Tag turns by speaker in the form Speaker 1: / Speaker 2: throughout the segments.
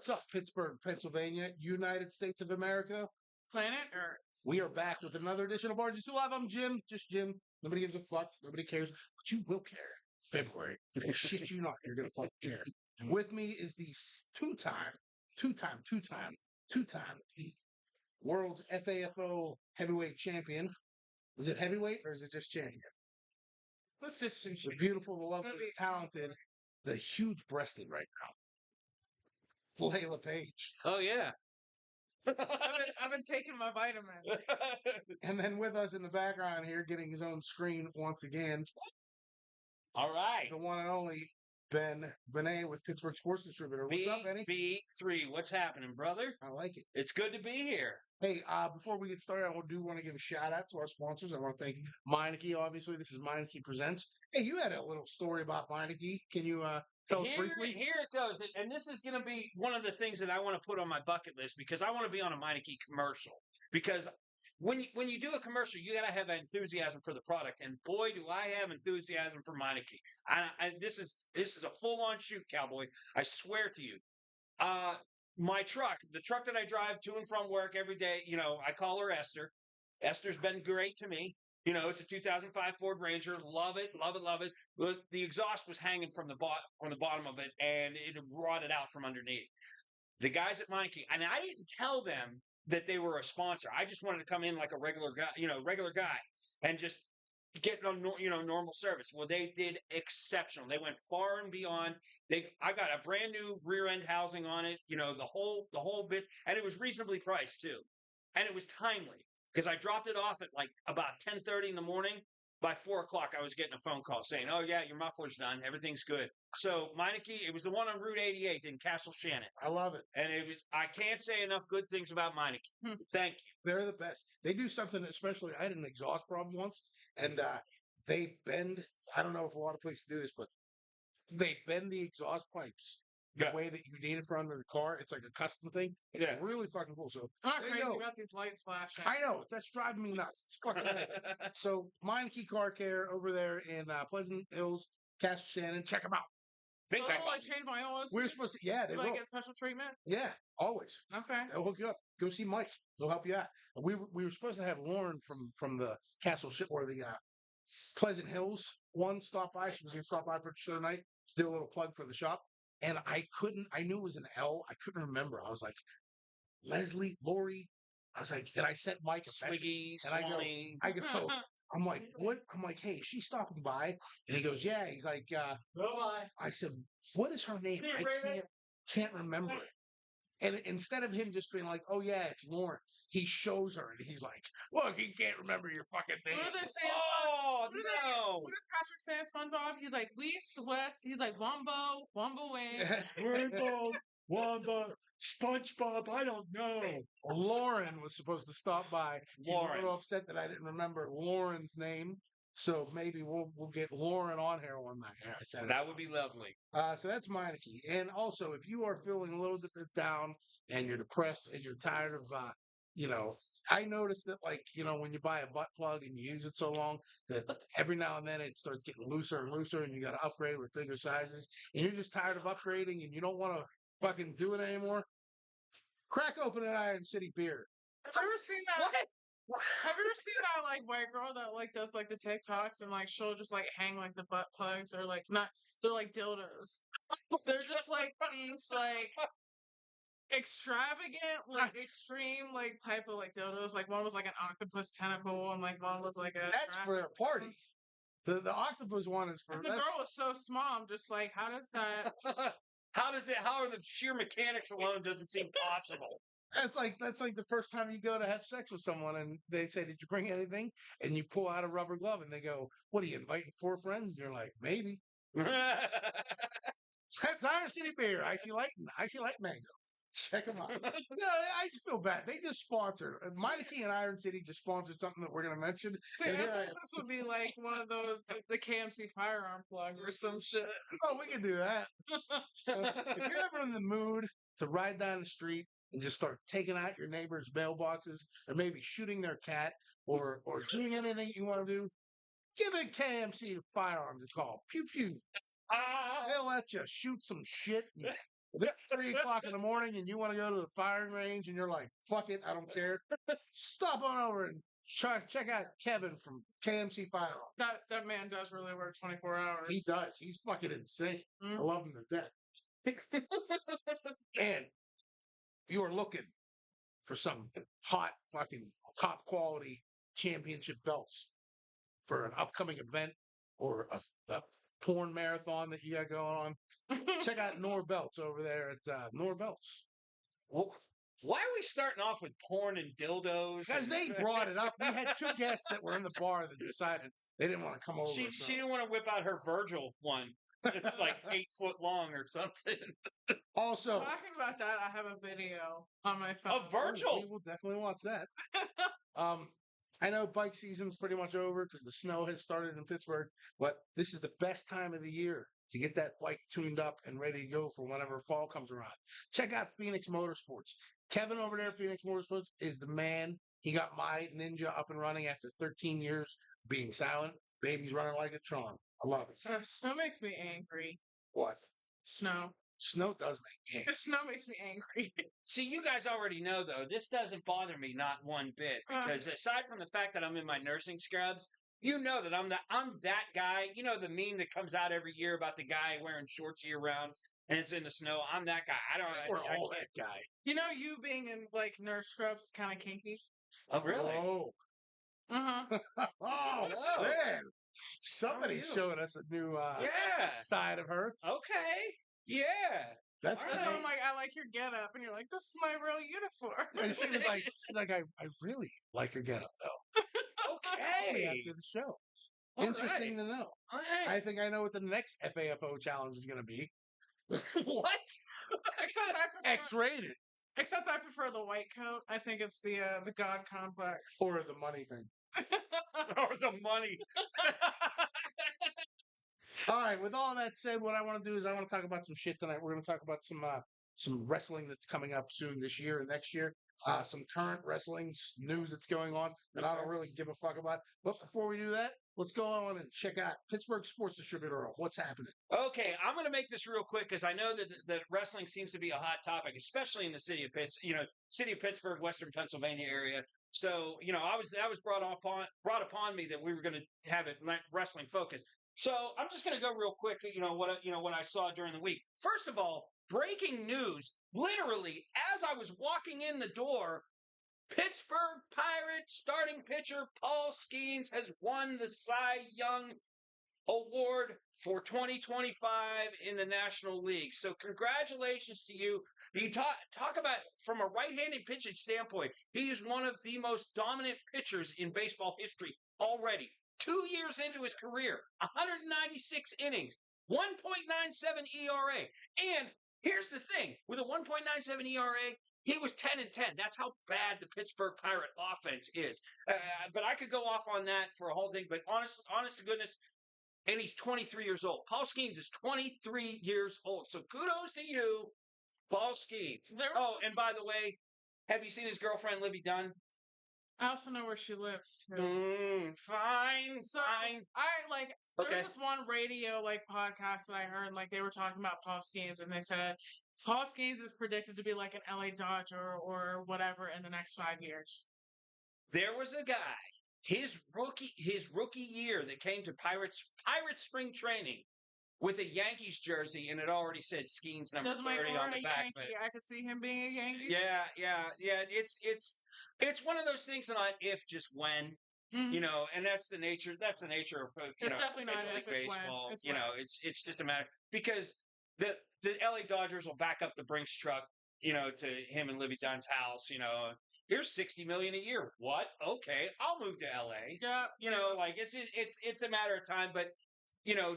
Speaker 1: What's up, Pittsburgh, Pennsylvania, United States of America?
Speaker 2: Planet Earth.
Speaker 1: We are back with another edition of Bar-jutsu Live. I'm Jim, just Jim. Nobody gives a fuck. Nobody cares. But you will care. February. If I shit you not, you're going to fucking care. With me is the two-time world's FAFO heavyweight champion. Is it heavyweight or is it just champion?
Speaker 2: Let's just
Speaker 1: The beautiful, the lovely, the talented, the huge-breasted right now. Layla Paige.
Speaker 3: Oh, yeah.
Speaker 2: I've been taking my vitamins.
Speaker 1: And then with us in the background here, getting his own screen once again,
Speaker 3: All right.
Speaker 1: the one and only Ben Bena with Pittsburgh Sports Distributor. What's up, Benny?
Speaker 3: B3. What's happening, brother?
Speaker 1: I like it.
Speaker 3: It's good to be here.
Speaker 1: Hey, before we get started, I do want to give a shout out to our sponsors. I want to thank Meineke. Obviously, this is Meineke Presents. Hey, you had a little story about Meineke. Can you tell us briefly?
Speaker 3: Here it goes. And this is going to be one of the things that I want to put on my bucket list because I want to be on a Meineke commercial. Because when you do a commercial, you got to have enthusiasm for the product. And boy, do I have enthusiasm for Meineke. This is a full-on shoot, cowboy. I swear to you. My truck, the truck that I drive to and from work every day, I call her Esther. Esther's been great to me. It's a 2005 Ford Ranger. Love it, love it, love it. But the exhaust was hanging from the bottom of it, and it rotted out from underneath. The guys at Meineke, and I didn't tell them that they were a sponsor. I just wanted to come in like a regular guy, and just get normal service. Well, they did exceptional. They went far and beyond. I got a brand new rear end housing on it. The whole bit, and it was reasonably priced too, and it was timely. Because I dropped it off at like about 10:30 in the morning. By 4 o'clock, I was getting a phone call saying, "Oh yeah, your muffler's done. Everything's good." So Meineke, it was the one on Route 88 in Castle Shannon.
Speaker 1: I love it.
Speaker 3: And I can't say enough good things about Meineke. Thank you.
Speaker 1: They're the best. They do something, especially, I had an exhaust problem once, and they bend, I don't know if a lot of places do this, but they bend the exhaust pipes the way that you need it for under the car. It's like a custom thing. It's really fucking cool. So
Speaker 2: I'm not crazy about these lights flashing.
Speaker 1: I know. That's driving me nuts. It's fucking So Meineke Car Care over there in Pleasant Hills, Castle Shannon. Check them out.
Speaker 2: So will I change my oil?
Speaker 1: We're supposed to, they will.
Speaker 2: I get special treatment?
Speaker 1: Yeah, always.
Speaker 2: Okay.
Speaker 1: They'll hook you up. Go see Mike. They'll help you out. We were supposed to have Lauren from the Castle Ship or the Pleasant Hills one stop by. She was going to stop by for the night to do a little plug for the shop. And I knew it was an L. I couldn't remember. I was like, Leslie, Lori. I was like, and I sent Mike a message. And I go, I'm like, what? I'm like, hey, is she stopping by? And he goes, yeah. He's like,
Speaker 3: bye.
Speaker 1: I said, what is her name? I can't remember it. And instead of him just being like, oh yeah, it's Lauren, he shows her and he's like, look, he can't remember your fucking name.
Speaker 2: What do they say?
Speaker 3: Oh, no.
Speaker 2: What does Patrick say in SpongeBob? He's like, East, West. He's like, Wombo, Wing.
Speaker 3: Rainbow, Wamba, SpongeBob, I don't know.
Speaker 1: Lauren was supposed to stop by. She's
Speaker 3: Lauren.
Speaker 1: a little upset that I didn't remember Lauren's name. So maybe we'll get Lauren on here one night.
Speaker 3: That would be lovely.
Speaker 1: So that's Meineke. And also, if you are feeling a little bit down and you're depressed and you're tired of, I noticed that, when you buy a butt plug and you use it so long that every now and then it starts getting looser and looser and you got to upgrade with bigger sizes and you're just tired of upgrading and you don't want to fucking do it anymore, crack open an Iron City beer.
Speaker 2: Have you ever seen that?
Speaker 3: What?
Speaker 2: Have you ever seen that white girl that does the TikToks and she'll just hang the butt plugs or they're like dildos. They're just these extravagant extreme type of dildos. One was an octopus tentacle and one was a
Speaker 1: That's for a party. The octopus one is for
Speaker 2: the girl was so small. I'm just how does that
Speaker 3: how are the sheer mechanics alone doesn't seem possible?
Speaker 1: That's like the first time you go to have sex with someone and they say, did you bring anything? And you pull out a rubber glove and they go, what are you inviting 4 friends? And you're like, maybe. That's Iron City beer. Icy light mango. Check them out. No, I just feel bad. They just sponsored. Meineke and Iron City just sponsored something that we're going to mention.
Speaker 2: See, I thought this would be one of those, the KMC Firearm plug or some shit.
Speaker 1: Oh, we can do that. If you're ever in the mood to ride down the street and just start taking out your neighbor's mailboxes or maybe shooting their cat or doing anything you want to do, give it KMC Firearms a call. Pew, pew. They'll let you shoot some shit and It's 3 o'clock in the morning and you want to go to the firing range and you're like, fuck it, I don't care. Stop on over and check out Kevin from KMC Firearms.
Speaker 2: That man does really work 24 hours.
Speaker 1: He does. He's fucking insane.
Speaker 2: Mm.
Speaker 1: I love him to death. And you are looking for some hot fucking top quality championship belts for an upcoming event or a porn marathon that you got going on, check out Noor Belts over there at Noor Belts.
Speaker 3: Well, why are we starting off with porn and dildos?
Speaker 1: Because they brought it up. We had 2 guests that were in the bar that decided they didn't want to come over.
Speaker 3: She didn't want to whip out her Virgil one. It's like 8 foot long or something.
Speaker 1: Also,
Speaker 2: talking about that, I have a video on my phone.
Speaker 3: A Virgil.
Speaker 1: We will definitely watch that. I know bike season's pretty much over because the snow has started in Pittsburgh, but this is the best time of the year to get that bike tuned up and ready to go for whenever fall comes around. Check out Phoenix Motorsports. Kevin over there at Phoenix Motorsports is the man. He got my Ninja up and running after 13 years being silent. Baby's running like a Tron. I love it.
Speaker 2: Snow makes me angry.
Speaker 1: What?
Speaker 2: Snow.
Speaker 1: Snow does make me angry.
Speaker 2: Snow makes me angry.
Speaker 3: See, you guys already know, though, this doesn't bother me not one bit. Because aside from the fact that I'm in my nursing scrubs, you know that I'm that guy. You know the meme that comes out every year about the guy wearing shorts year round and it's in the snow. I'm that guy.
Speaker 1: We're
Speaker 3: I
Speaker 1: all
Speaker 3: can't.
Speaker 1: that guy.
Speaker 2: You know, you being in like nurse scrubs is kind of kinky.
Speaker 3: Oh, really?
Speaker 1: Oh,
Speaker 2: Uh-huh.
Speaker 1: oh
Speaker 3: Hello.
Speaker 1: man. Somebody's
Speaker 3: you?
Speaker 1: showing us a new
Speaker 3: Yeah.
Speaker 1: side of her.
Speaker 3: Okay. Yeah.
Speaker 1: That's
Speaker 3: All
Speaker 2: Because
Speaker 3: right.
Speaker 2: I'm like, I like your getup, and you're like, this is my real uniform.
Speaker 1: And she's like, I really like your getup though.
Speaker 3: Okay.
Speaker 1: After the show.
Speaker 3: All
Speaker 1: Interesting
Speaker 3: right.
Speaker 1: to know.
Speaker 3: All right.
Speaker 1: I think I know what the next FAFO challenge is going to be.
Speaker 3: What?
Speaker 2: Except I prefer,
Speaker 1: X-rated.
Speaker 2: except I prefer the white coat. I think it's the God complex.
Speaker 1: Or the money thing.
Speaker 3: Or the money.
Speaker 1: All right. With all that said, what I want to do is I want to talk about some shit tonight. We're going to talk about some wrestling that's coming up soon this year and next year. Some current wrestling news that's going on that I don't really give a fuck about. But before we do that, let's go on and check out Pittsburgh Sports Distributor. What's happening?
Speaker 3: Okay, I'm going to make this real quick because I know that wrestling seems to be a hot topic, especially in the city of city of Pittsburgh, Western Pennsylvania area. So, that was brought upon me that we were going to have it wrestling focused. So I'm just going to go real quick. What I saw during the week. First of all, breaking news. Literally, as I was walking in the door, Pittsburgh Pirates starting pitcher Paul Skeens has won the Cy Young Award for 2025 in the National League. So congratulations to you. You talk about from a right-handed pitching standpoint, he is one of the most dominant pitchers in baseball history already. 2 years into his career, 196 innings, 1.97 ERA. And here's the thing, with a 1.97 ERA, he was 10-10. That's how bad the Pittsburgh Pirate offense is. But I could go off on that for a whole thing. But honest to goodness, and he's 23 years old. Paul Skeens is 23 years old. So kudos to you, Paul Skeens. And by the way, have you seen his girlfriend, Livy Dunn?
Speaker 2: I also know where she lives too.
Speaker 3: Fine.
Speaker 2: There was this one radio podcast that I heard, they were talking about Paul Skeens, and they said Paul Skeens is predicted to be like an LA Dodger or whatever in the next 5 years.
Speaker 3: There was a guy, his rookie year that came to Pirates spring training with a Yankees jersey, and it already said Skeens number 30 on the back.
Speaker 2: Yankee. I could see him being a Yankee.
Speaker 3: Yeah. It's one of those things that not if, just when.
Speaker 2: Mm-hmm.
Speaker 3: And that's the nature of
Speaker 2: it's definitely not
Speaker 3: Major League
Speaker 2: if, it's
Speaker 3: Baseball.
Speaker 2: when.
Speaker 3: It's just a matter because the LA Dodgers will back up the Brinks truck, to him and Livy Dunn's house. Here's $60 million a year. What? Okay, I'll move to LA.
Speaker 2: Yeah.
Speaker 3: It's a matter of time, but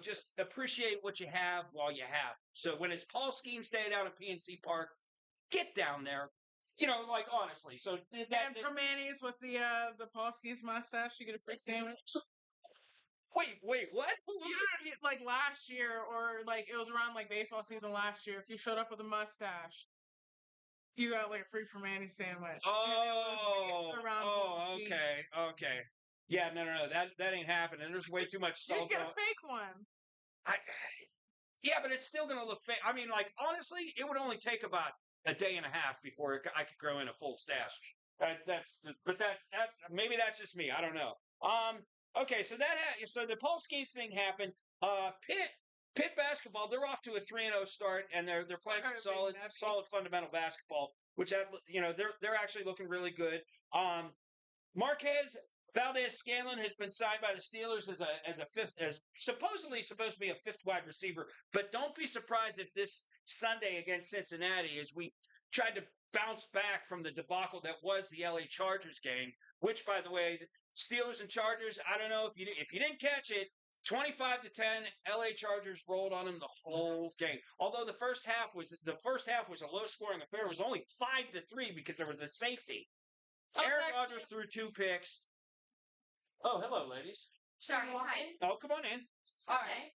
Speaker 3: just appreciate what you have while you have. So when it's Paul Skeens Day down at PNC Park, get down there. Honestly. So
Speaker 2: and for Manny's with the Paul Skeens mustache, you get a free sandwich.
Speaker 3: Wait, what?
Speaker 2: Last year, or it was around baseball season last year. If you showed up with a mustache, you got a free for Manny sandwich.
Speaker 3: Okay. Yeah, no. That ain't happening. There's way too much salt.
Speaker 2: You get a fake one.
Speaker 3: Yeah, but it's still going to look fake. I mean, like, honestly, it would only take about a day and a half before I could grow in a full stash. But maybe that's just me. I don't know. Okay, so so the pole skis thing happened. Pitt basketball, they're off to a 3-0 start, and they're playing some solid fundamental basketball, which they're actually looking really good. Marquez Valdez Scanlon has been signed by the Steelers as supposedly supposed to be a fifth wide receiver. But don't be surprised if this Sunday against Cincinnati, as we tried to bounce back from the debacle that was the LA Chargers game, which, by the way, Steelers and Chargers, I don't know if you didn't catch it, 25-10, LA Chargers rolled on them the whole game. Although the first half was a low scoring affair. It was only 5-3 because there was a safety. Aaron Rodgers threw 2 picks. Oh, hello, ladies.
Speaker 4: Sorry, hi.
Speaker 3: Oh, come on in.
Speaker 4: All right.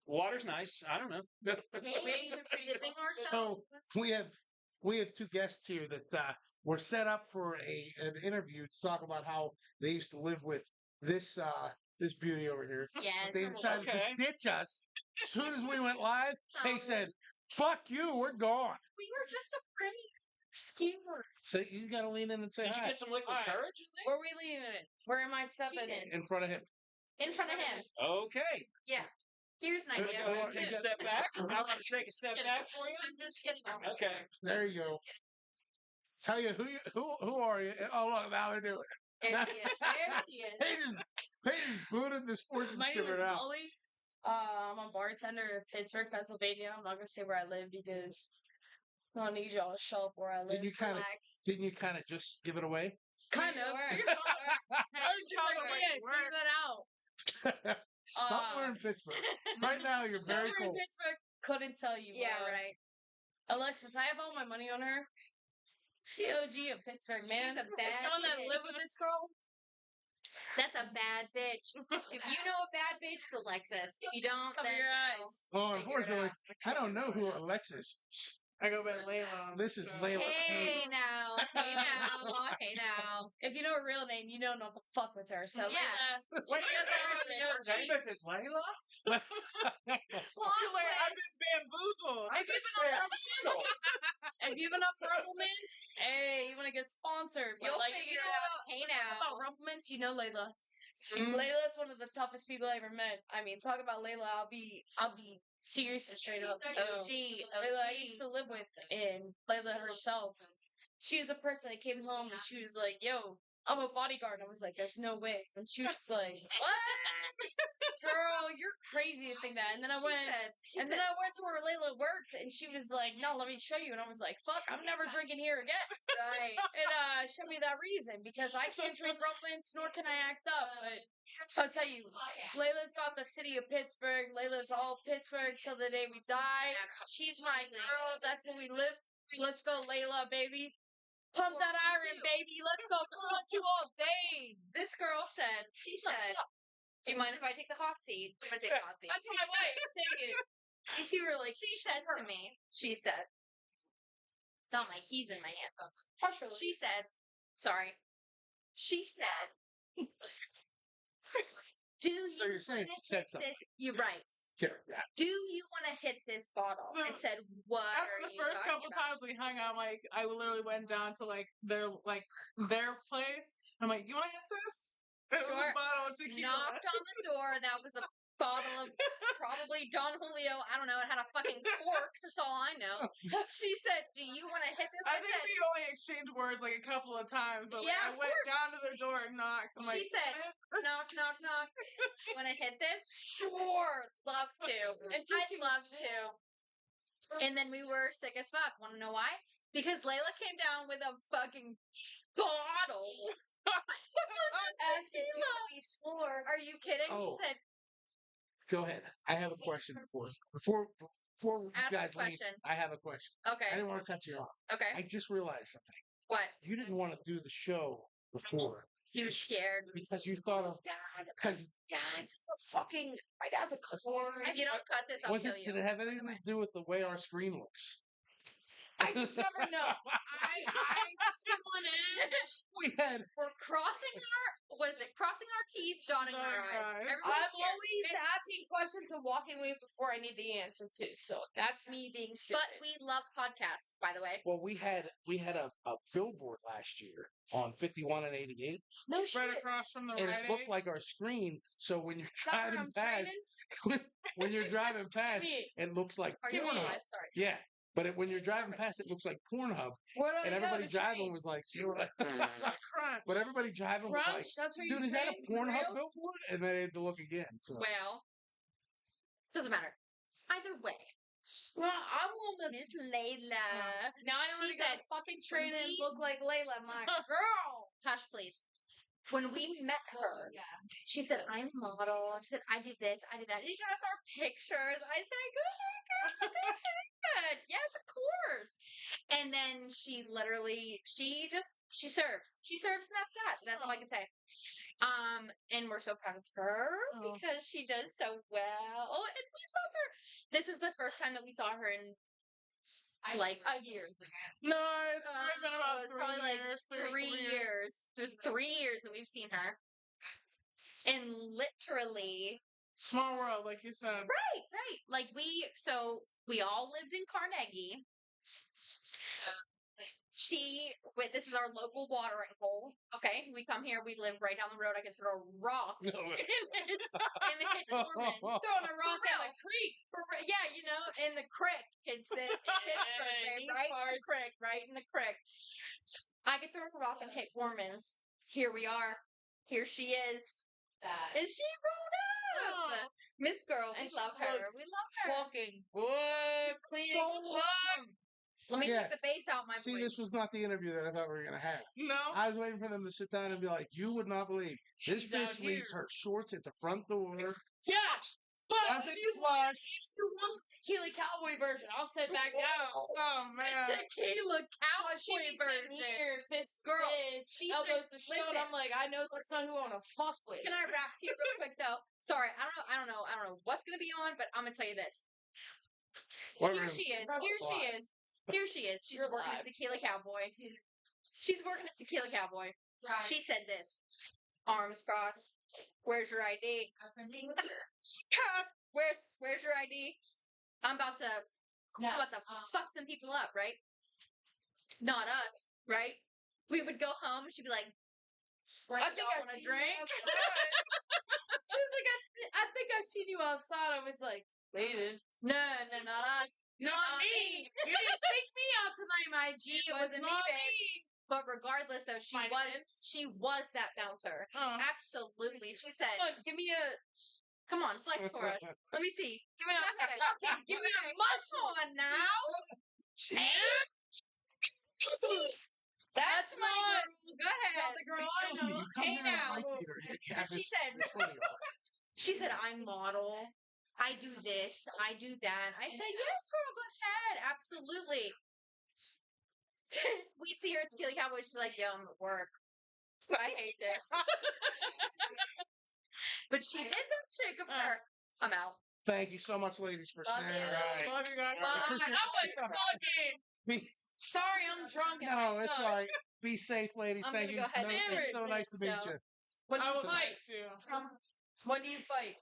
Speaker 3: Water's nice. I don't know.
Speaker 4: Dipping
Speaker 1: So we have 2 guests here that were set up for an interview to talk about how they used to live with this beauty over here.
Speaker 4: Yes.
Speaker 1: They decided to ditch us as soon as we went live. They said, "Fuck you, we're gone."
Speaker 4: We were just a pretty schemer.
Speaker 1: So you got to lean in and say
Speaker 3: Did you
Speaker 1: hi
Speaker 3: get some liquid courage in
Speaker 4: Where are we leaving it? Where am I stepping in?
Speaker 1: in front of him.
Speaker 4: In front of him.
Speaker 3: there? Okay.
Speaker 4: Yeah. Here's an idea.
Speaker 3: Go ahead and take a step back. I'm going to take a step back for you.
Speaker 4: I'm just kidding.
Speaker 3: Okay.
Speaker 1: There you go. Tell you who are you? Oh look, now they're doing it.
Speaker 4: There she is. There she is.
Speaker 1: They just booted the sports
Speaker 5: My name is
Speaker 1: distributor out.
Speaker 5: Molly. I'm a bartender in Pittsburgh, Pennsylvania. I'm not gonna say where I live because I don't need y'all to show up where I live.
Speaker 1: Didn't you kind of just give it away?
Speaker 5: Kind of.
Speaker 4: Sure.
Speaker 5: Figure that out.
Speaker 1: Somewhere in Pittsburgh. Right now, you're very
Speaker 5: Somewhere in
Speaker 1: cold.
Speaker 5: Pittsburgh, couldn't tell you.
Speaker 4: Yeah, right.
Speaker 5: Alexis, I have all my money on her. She OG in Pittsburgh, man.
Speaker 4: She's a bad
Speaker 5: Someone that
Speaker 4: bitch.
Speaker 5: live with this girl.
Speaker 4: That's a bad bitch. If you know a bad bitch, it's Alexis. If you don't,
Speaker 5: Cover
Speaker 4: then
Speaker 5: your
Speaker 4: no.
Speaker 5: eyes.
Speaker 1: Well,
Speaker 4: Figure it
Speaker 1: unfortunately,
Speaker 4: out.
Speaker 1: I don't know who Alexis is.
Speaker 2: I go by Layla.
Speaker 1: This is Layla
Speaker 4: Hey
Speaker 1: Paige.
Speaker 4: now. Hey now. Hey now.
Speaker 5: If you know her real name, you know not to fuck with her. So
Speaker 4: Yes.
Speaker 5: Wait,
Speaker 3: Is it Layla?
Speaker 2: I've been bamboozled.
Speaker 5: if you've been up for Rumplemans, hey, you want to get sponsored. But
Speaker 4: You'll
Speaker 5: like,
Speaker 4: figure
Speaker 5: you
Speaker 4: it
Speaker 5: know
Speaker 4: out. Hey now.
Speaker 5: about Rumplemans, you know Layla.
Speaker 4: Mm.
Speaker 5: Layla's one of the toughest people I ever met. I mean, talk about Layla, I'll be serious and straight up.
Speaker 4: OG.
Speaker 5: Layla I used to live with, and Layla herself. She was a person that came home and she was like, "Yo, I'm a bodyguard." And I was like, "There's no way." And she was like, "What? Girl, you're crazy to think that." And then I went. Then I went to where Layla worked, and she was like, "No, let me show you." And I was like, "Fuck, I'm never drinking here again."
Speaker 4: Right.
Speaker 5: And showed me that reason because I can't drink Rumplemans, nor can I act up. But I'll tell you, Layla's got the city of Pittsburgh. Layla's all Pittsburgh till the day we die. She's my girl. That's where we live. Let's go, Layla, baby. Pump that iron, baby. Let's go. Come on, you all day.
Speaker 4: This girl said, she said, "Do you mind if I take the hot seat?" I'm going to take the hot seat.
Speaker 5: That's my wife. Take it.
Speaker 4: These people were like, she said to me, she said, not my keys in my hand. She said, sorry. She said, do you
Speaker 1: So you're saying she said something.
Speaker 4: You're right.
Speaker 1: Sure, yeah.
Speaker 4: Do you want to hit this bottle? I said, what
Speaker 2: After
Speaker 4: are
Speaker 2: the
Speaker 4: you
Speaker 2: first
Speaker 4: talking
Speaker 2: couple
Speaker 4: about?
Speaker 2: times we hung out, like I literally went down to their place. I'm like, "You want to get this?" It was
Speaker 4: Sure.
Speaker 2: a bottle of tequila.
Speaker 4: Knocked on the door. That was a bottle of probably Don Julio. I don't know. It had a fucking cork. That's all I know. She said, "Do you want to hit this?"
Speaker 2: I
Speaker 4: I
Speaker 2: think
Speaker 4: said,
Speaker 2: we only exchanged words like a couple of times, but
Speaker 4: Yeah,
Speaker 2: I
Speaker 4: of
Speaker 2: went
Speaker 4: course.
Speaker 2: down to their door and knocked. I'm
Speaker 4: she
Speaker 2: like,
Speaker 4: said, knock, knock, knock. Want to hit this? Sure. Love to. I'd love to. And then we were sick as fuck. Want to know why? Because Layla came down with a fucking bottle. Are you kidding?
Speaker 1: Oh.
Speaker 4: She said,
Speaker 1: Go ahead. I have a question before you
Speaker 4: Ask the
Speaker 1: guys leave.
Speaker 4: question.
Speaker 1: I have a question. I
Speaker 4: okay.
Speaker 1: didn't want to cut you off.
Speaker 4: Okay.
Speaker 1: I just realized something.
Speaker 4: What?
Speaker 1: You didn't want to do the show before
Speaker 4: You're scared.
Speaker 1: because you thought of because
Speaker 5: My dad's a corn.
Speaker 4: If you don't cut this, I'll
Speaker 1: was
Speaker 4: kill
Speaker 1: it?
Speaker 4: you.
Speaker 1: Did it have anything to do with the way our screen looks?
Speaker 5: I just never know. I just want to.
Speaker 1: We had
Speaker 4: We're crossing what is it? Crossing our T's, dotting our
Speaker 2: Dotting
Speaker 4: I's.
Speaker 2: our I's.
Speaker 4: Everyone's
Speaker 5: I'm
Speaker 4: here.
Speaker 5: always asking questions and walking away before I need the answer to. So that's me being stupid.
Speaker 4: But we love podcasts, by the way.
Speaker 1: Well, we had a billboard last year on 51 and 88,
Speaker 5: no shit.
Speaker 2: Right across from the
Speaker 1: and
Speaker 2: Rite
Speaker 1: it looked
Speaker 2: Aid.
Speaker 1: like our screen. So when you're
Speaker 5: Is that where
Speaker 1: driving
Speaker 5: I'm
Speaker 1: past,
Speaker 5: training?
Speaker 1: when you're driving past,
Speaker 5: Me.
Speaker 1: it looks like
Speaker 4: Are you
Speaker 1: Pornhub.
Speaker 4: alive? Sorry.
Speaker 1: Yeah, but when you're driving past, it looks like Pornhub,
Speaker 5: Where do
Speaker 1: and
Speaker 5: I go
Speaker 1: everybody
Speaker 5: to
Speaker 1: driving
Speaker 5: train?
Speaker 1: was like,
Speaker 2: Crunch.
Speaker 1: but everybody driving was like,
Speaker 5: Crunch? That's where you
Speaker 1: dude, is that
Speaker 5: train
Speaker 1: a
Speaker 5: for
Speaker 1: Pornhub
Speaker 5: real?
Speaker 1: billboard? And then they had to look again. So
Speaker 4: Well, doesn't matter. Either way,
Speaker 5: Well, I'm one that's
Speaker 4: Miss Layla.
Speaker 5: now I know how
Speaker 4: She
Speaker 5: to go
Speaker 4: said,
Speaker 5: fucking train and
Speaker 4: we-
Speaker 5: look like Layla. I'm like, girl.
Speaker 4: Hush, please. When we met her, she said, I'm a model. She said, I do this, I do that. And she showed us our pictures. I said, good. Yes, of course. And then she literally, she serves. She serves and that's that. That's all I can say. And we're so proud of her
Speaker 2: Oh.
Speaker 4: because she does so well. And we love her. This was the first time that we saw her in like a year.
Speaker 2: No, it's probably been about
Speaker 4: It's probably like 3 years. There's 3 years that we've seen her. And literally,
Speaker 2: Small world, like you said.
Speaker 4: right. Like we all lived in Carnegie. This is our local watering hole. Okay, we come here, we live right down the road. I can throw a rock and hit Gorman.
Speaker 5: Throwing a rock
Speaker 4: real.
Speaker 5: at a creek.
Speaker 4: Yeah, in the creek. It's this Pittsburgh,
Speaker 5: These
Speaker 4: right in the
Speaker 5: parts.
Speaker 4: creek, right in the creek. I could throw a rock and hit Gorman's. Here we are. Here she is. And she rolled up.
Speaker 2: Oh.
Speaker 4: Miss Girl, we
Speaker 5: And she
Speaker 4: love her.
Speaker 5: looks
Speaker 4: We love her.
Speaker 5: Fucking good. Cleaning up.
Speaker 4: Let me
Speaker 1: Yeah.
Speaker 4: take the bass out my
Speaker 1: see,
Speaker 4: voice.
Speaker 1: this was not the interview that I thought we were gonna have.
Speaker 2: No.
Speaker 1: I was waiting for them to sit down and be like, "You would not believe this
Speaker 5: She's out
Speaker 1: bitch leaves
Speaker 5: here.
Speaker 1: her shorts at the front door."
Speaker 5: Yeah. But
Speaker 1: Doesn't
Speaker 5: if you
Speaker 1: flush.
Speaker 5: want the Tequila Cowboy version, I'll sit back down.
Speaker 2: Oh man.
Speaker 4: Tequila
Speaker 5: Oh, she
Speaker 4: cowboy
Speaker 5: be sitting
Speaker 4: version.
Speaker 5: here, fist to
Speaker 4: Girl,
Speaker 5: fist,
Speaker 4: she
Speaker 5: elbows
Speaker 4: said-
Speaker 5: to shoulder.
Speaker 4: listen.
Speaker 5: I'm like, I know the son who I want to fuck with.
Speaker 4: Can I rap to you real quick though? Sorry, I don't know what's gonna be on, but I'm gonna tell you this.
Speaker 1: What
Speaker 4: Here
Speaker 1: room?
Speaker 4: she is.
Speaker 1: That's
Speaker 4: Here she
Speaker 1: live.
Speaker 4: is. Here she is. She's
Speaker 5: You're
Speaker 4: working
Speaker 5: live.
Speaker 4: at Tequila Cowboy. She's working at Tequila Cowboy.
Speaker 5: Right.
Speaker 4: She said this. Arms crossed. Where's your ID? Where's your ID? I'm about to fuck some people up, right? Not us, right? We would go home and she'd be like,
Speaker 5: I think I
Speaker 4: want a
Speaker 5: seen you
Speaker 4: drink.
Speaker 5: outside. She was like, I think I seen you outside. I was like, waited.
Speaker 4: No, not us.
Speaker 5: Not me. You didn't take me out tonight, my G. It was
Speaker 4: wasn't me,
Speaker 5: not
Speaker 4: babe.
Speaker 5: me.
Speaker 4: But regardless, though, she
Speaker 5: My
Speaker 4: was that bouncer.
Speaker 2: Oh.
Speaker 4: Absolutely. She said,
Speaker 5: Come on, give me a
Speaker 4: "Come on, flex for us. Let me see.
Speaker 5: give me a muscle.
Speaker 4: Come on now. That's my
Speaker 5: not-
Speaker 4: girl. Go ahead.
Speaker 5: Not the girl I
Speaker 1: Kills me.
Speaker 5: know.
Speaker 1: You come
Speaker 5: Hey
Speaker 1: here in a
Speaker 5: now.
Speaker 1: wife beater and you have
Speaker 4: She
Speaker 1: this-
Speaker 4: said-
Speaker 1: this hoodie on.
Speaker 4: She said, I model. I do this. I do that. I said, yes, girl, go ahead. Absolutely. We'd see her at Tequila Cowboy. She's like, yo, I'm at work. I hate this. But she did that shit. Good for her. I'm out.
Speaker 1: Thank you so much, ladies, for
Speaker 4: Love
Speaker 1: sharing.
Speaker 4: you.
Speaker 1: Right.
Speaker 2: Love you guys.
Speaker 1: I appreciate
Speaker 5: I was
Speaker 1: it.
Speaker 5: fucking. Sorry, I'm drunk at
Speaker 1: No,
Speaker 5: myself.
Speaker 1: it's all right. Be safe, ladies.
Speaker 4: I'm
Speaker 1: Thank
Speaker 4: gonna
Speaker 1: you.
Speaker 4: go ahead
Speaker 5: and
Speaker 1: It's so
Speaker 4: finish
Speaker 1: nice to
Speaker 4: this,
Speaker 1: meet
Speaker 4: so-
Speaker 1: you.
Speaker 5: When do
Speaker 2: I
Speaker 5: you
Speaker 2: will
Speaker 5: fight?
Speaker 2: text you.
Speaker 5: When do you fight?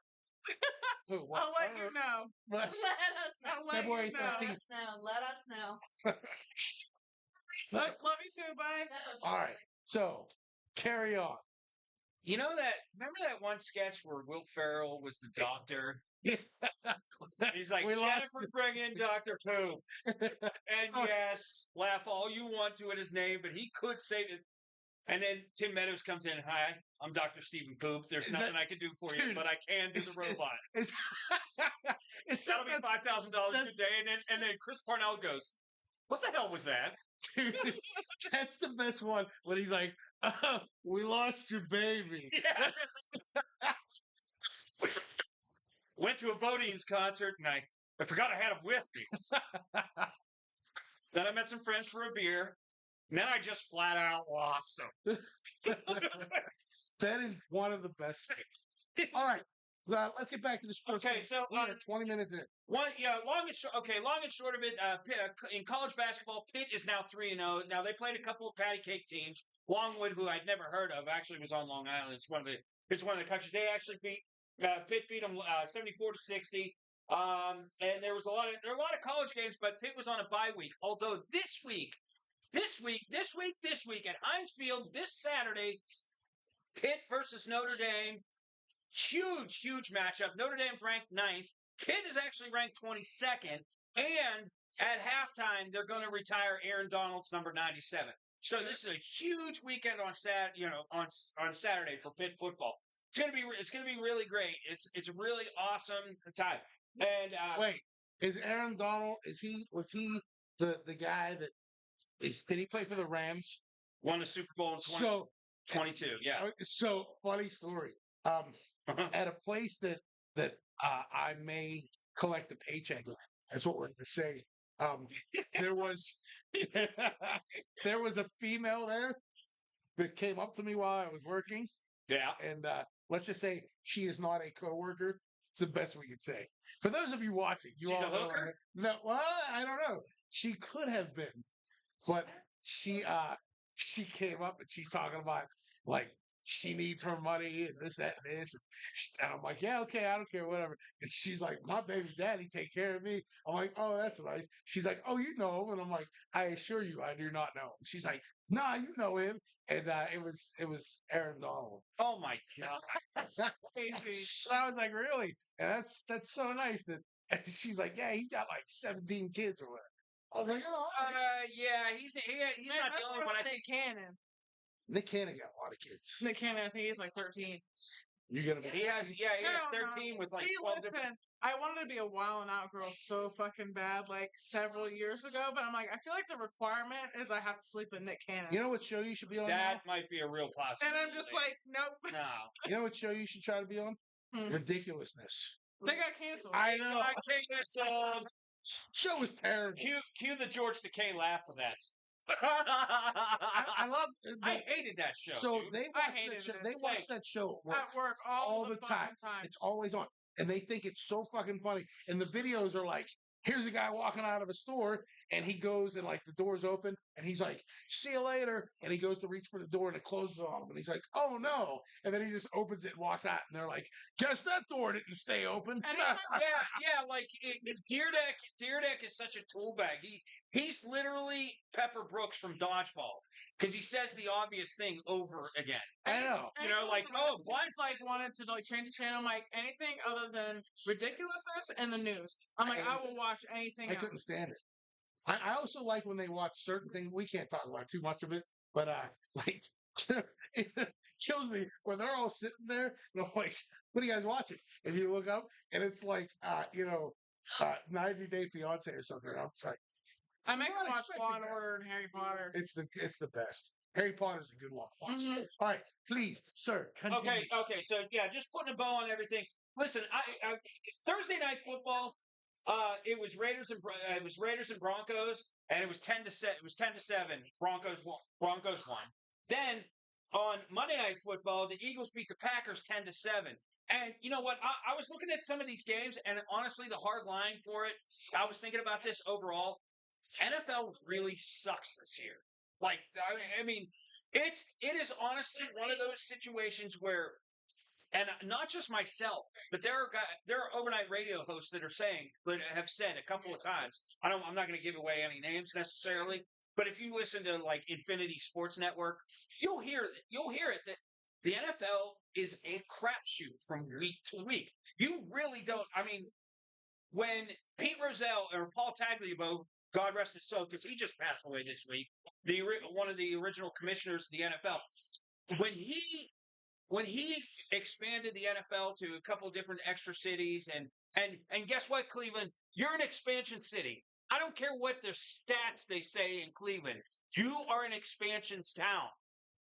Speaker 1: Who, what?
Speaker 2: I'll let you know.
Speaker 1: What?
Speaker 4: Let us know.
Speaker 2: I'll let
Speaker 1: February
Speaker 2: you know.
Speaker 1: 13th.
Speaker 4: Let us know.
Speaker 2: Love you too. Bye.
Speaker 1: All right. So, carry on.
Speaker 3: You know remember that one sketch where Will Ferrell was the doctor? He's like,
Speaker 1: We lost
Speaker 3: Jennifer, bring in Dr. Poop. And yes, laugh all you want to at his name, but he could say that. And then Tim Meadows comes in, hi, I'm Dr. Stephen Poop. There's
Speaker 1: Is
Speaker 3: nothing
Speaker 1: that-
Speaker 3: I can do for you,
Speaker 1: Dude,
Speaker 3: but I can do
Speaker 1: it's-
Speaker 3: the robot.
Speaker 1: It's, it's
Speaker 3: That'll be
Speaker 1: something-
Speaker 3: $5,000
Speaker 1: that's-
Speaker 3: good day. And then Chris Parnell goes, what the hell was that?
Speaker 1: Dude, that's the best one when he's like, we lost your baby.
Speaker 3: Yeah. Went to a Bodines concert and I forgot I had him with me. Then I met some friends for a beer. And then I just flat out lost him.
Speaker 1: That is one of the best things. All right. let's get back to the sports.
Speaker 3: Okay,
Speaker 1: thing.
Speaker 3: so
Speaker 1: we are 20 minutes in.
Speaker 3: long and short of it, in college basketball, Pitt is now 3-0. Now they played a couple of patty cake teams. Longwood, who I'd never heard of, actually was on Long Island. It's one of the countries. They actually Pitt beat them 74-60. And there were a lot of college games, but Pitt was on a bye week. Although this week at Heinz Field this Saturday, Pitt versus Notre Dame. Huge matchup. Notre Dame's ranked 9th. Pitt is actually ranked 22nd. And at halftime, they're going to retire Aaron Donald's number 97. So this is a huge weekend on Saturday for Pitt football. It's gonna be really great. It's a really awesome time. And
Speaker 1: wait, is Aaron Donald? Was he the guy that did he play for the Rams?
Speaker 3: Won the Super Bowl in 22. Yeah.
Speaker 1: So funny story. At a place that I may collect a paycheck. That's what we're going to say. There was a female there that came up to me while I was working.
Speaker 3: Yeah.
Speaker 1: And let's just say she is not a coworker. It's the best we could say. For those of you watching, she's all
Speaker 3: a hooker?
Speaker 1: No, well, I don't know. She could have been, but she came up and she's talking about like she needs her money and this, that, and this. And I'm like, yeah, okay, I don't care, whatever. And she's like, my baby daddy take care of me. I'm like, oh, that's nice. She's like, oh, you know him. And I'm like, I assure you, I do not know him. She's like, nah, you know him. And it was Aaron Donald.
Speaker 3: Oh my God.
Speaker 1: So I was like, really? And that's so nice that she's like, yeah, he got like 17 kids or whatever. I was like, oh,
Speaker 3: yeah, he's not the only one. I think
Speaker 2: Cannon.
Speaker 1: Nick Cannon got a lot of kids.
Speaker 2: Nick Cannon, I think he's like 13.
Speaker 1: You're gonna be.
Speaker 3: He has 13 with like 12 different.
Speaker 2: I wanted to be a Wild 'N Out girl so fucking bad, like several years ago, but I'm like, I feel like the requirement is I have to sleep with Nick Cannon.
Speaker 1: You know what show you should be on?
Speaker 3: That might be a real possibility.
Speaker 2: And I'm just like, nope.
Speaker 3: No.
Speaker 1: You know what show you should try to be on? Ridiculousness.
Speaker 2: They got canceled.
Speaker 1: I know.
Speaker 3: I think that's
Speaker 1: Show was terrible.
Speaker 3: Cue the George Takei laugh for that.
Speaker 1: I love.
Speaker 3: I hated that show.
Speaker 1: So
Speaker 3: dude.
Speaker 1: they watch that show. They watch that show
Speaker 2: at work all the
Speaker 1: time. It's always on, and they think it's so fucking funny. And the videos are like, here's a guy walking out of a store, and he goes and like the door's open, and he's like, "See you later," and he goes to reach for the door, and it closes on him, and he's like, "Oh no!" And then he just opens it and walks out, and they're like, "Guess that door didn't stay open."
Speaker 3: yeah. Like Deerdeck is such a tool bag. He's literally Pepper Brooks from Dodgeball because he says the obvious thing over again.
Speaker 1: I know.
Speaker 3: You know, like, oh, what?
Speaker 2: Like wanted to like change the channel. I'm like, anything other than ridiculousness and the news. I'm like, I will watch anything.
Speaker 1: I couldn't stand it. I also like when they watch certain things. We can't talk about too much of it, but like it kills me when they're all sitting there and I'm like, "What are you guys watching?" And you look up and it's like 90 Day Fiance or something. I'm like,
Speaker 2: I make them watch Law and Order and Harry Potter.
Speaker 1: It's the best. Harry Potter's a good one to watch.
Speaker 2: Mm-hmm.
Speaker 1: All right, please, sir. Continue.
Speaker 3: Okay. So yeah, just putting a bow on everything. Listen, I Thursday night football. It was Raiders and Broncos, and it was 10-7. It was 10-7. Broncos won. Then on Monday Night Football, the Eagles beat the Packers 10-7. And you know what? I was looking at some of these games, and honestly, the hard line for it. I was thinking about this overall. NFL really sucks this year. Like, I mean, it is honestly one of those situations where. And not just myself, but there are overnight radio hosts that have said a couple of times. I'm not going to give away any names necessarily, but if you listen to like Infinity Sports Network, you'll hear it that the NFL is a crapshoot from week to week. You really don't. I mean, when Pete Rozelle or Paul Tagliabue, God rest his soul, because he just passed away this week, one of the original commissioners of the NFL, when he expanded the NFL to a couple of different extra cities, and guess what, Cleveland? You're an expansion city. I don't care what the stats they say in Cleveland. You are an expansion town.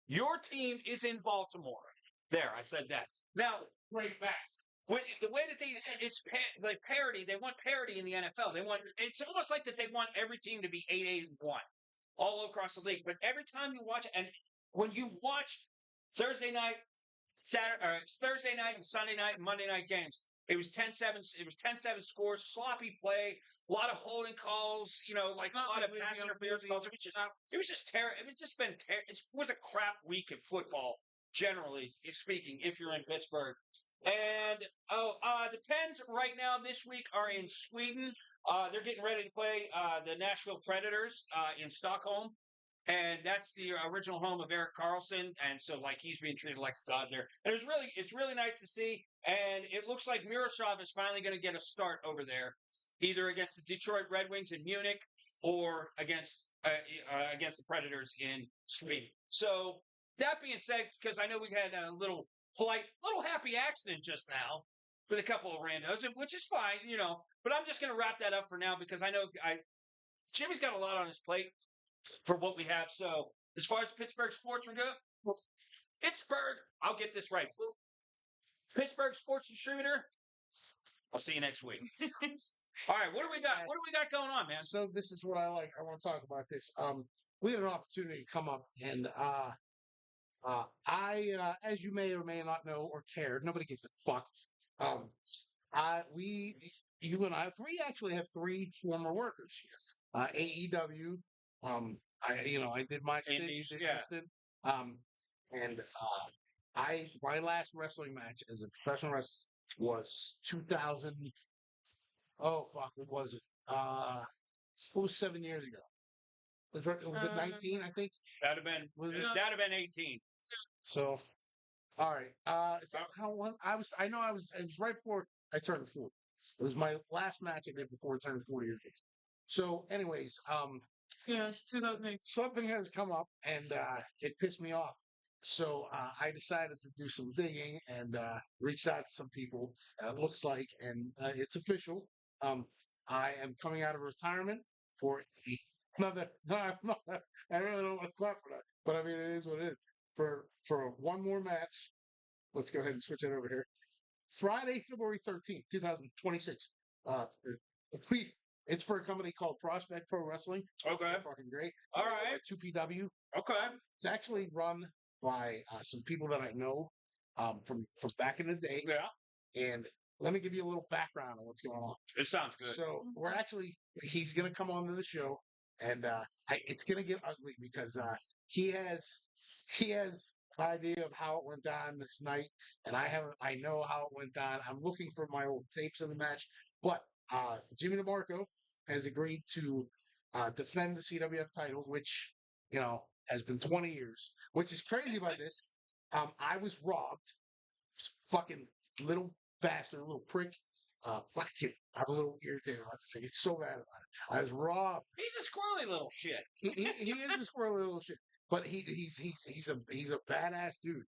Speaker 3: Your team is in Baltimore. There, I said that. Now, right back. The way that it's like parity. They want parity in the NFL. It's almost like that they want every team to be 8-1 all across the league. But every time you watch, and when you watch Thursday night Thursday night and Sunday night and Monday night games. It was 10-7. It was 10-7 scores, sloppy play, a lot of holding calls, like a lot of pass interference calls. It was just terrible. It was a crap week of football, generally speaking, if you're in Pittsburgh. And the Pens right now this week are in Sweden. They're getting ready to play the Nashville Predators in Stockholm. And that's the original home of Eric Carlson, and so he's being treated like a god there. And it's really nice to see. And it looks like Miroshov is finally going to get a start over there, either against the Detroit Red Wings in Munich or against the Predators in Sweden. So that being said, because I know we had a little happy accident just now with a couple of randos, which is fine, But I'm just going to wrap that up for now because I know Jimmy's got a lot on his plate for what we have. So as far as Pittsburgh sports are good, I'll get this right. Pittsburgh Sports Distributor. I'll see you next week. All right, what do we got? What do we got going on, man?
Speaker 1: So this is what I like. I want to talk about this. We had an opportunity to come up, and I, as you may or may not know or care, nobody gives a fuck. You and I, we actually have 3 former workers here. AEW. I did my stint. My last wrestling match as a professional wrestler was 2000. Oh fuck, what was it? It was 7 years ago. Was it 19? I think
Speaker 3: That'd have been 18.
Speaker 1: So, all right. So it was right before I turned 40. It was my last match I did before I turned 40 years old. So, anyways,
Speaker 2: 2008.
Speaker 1: something has come up and it pissed me off. So I decided to do some digging and reached out to some people. It looks like, and it's official. I am coming out of retirement for another. I really don't want to clap for that, but I mean it is what it is. For one more match. Let's go ahead and switch it over here. Friday, February 13th, 2026. It's for a company called Prospect Pro Wrestling.
Speaker 3: Okay.
Speaker 1: They're fucking great.
Speaker 3: All right.
Speaker 1: 2PW.
Speaker 3: Okay.
Speaker 1: It's actually run by some people that I know from back in the day.
Speaker 3: Yeah.
Speaker 1: And let me give you a little background on what's going on.
Speaker 3: It sounds good.
Speaker 1: So he's going to come on to the show, and it's going to get ugly because he has an idea of how it went down this night, and I know how it went down. I'm looking for my old tapes of the match, but Jimmy DeMarco has agreed to defend the CWF title, which has been 20 years. Which is crazy about this. I was robbed. Fucking little bastard, little prick. Fucking, I'm a little irritated about this thing. It's so bad about it. I was robbed.
Speaker 3: He's a squirrely little shit.
Speaker 1: He is a squirrely little shit. But he's a badass dude.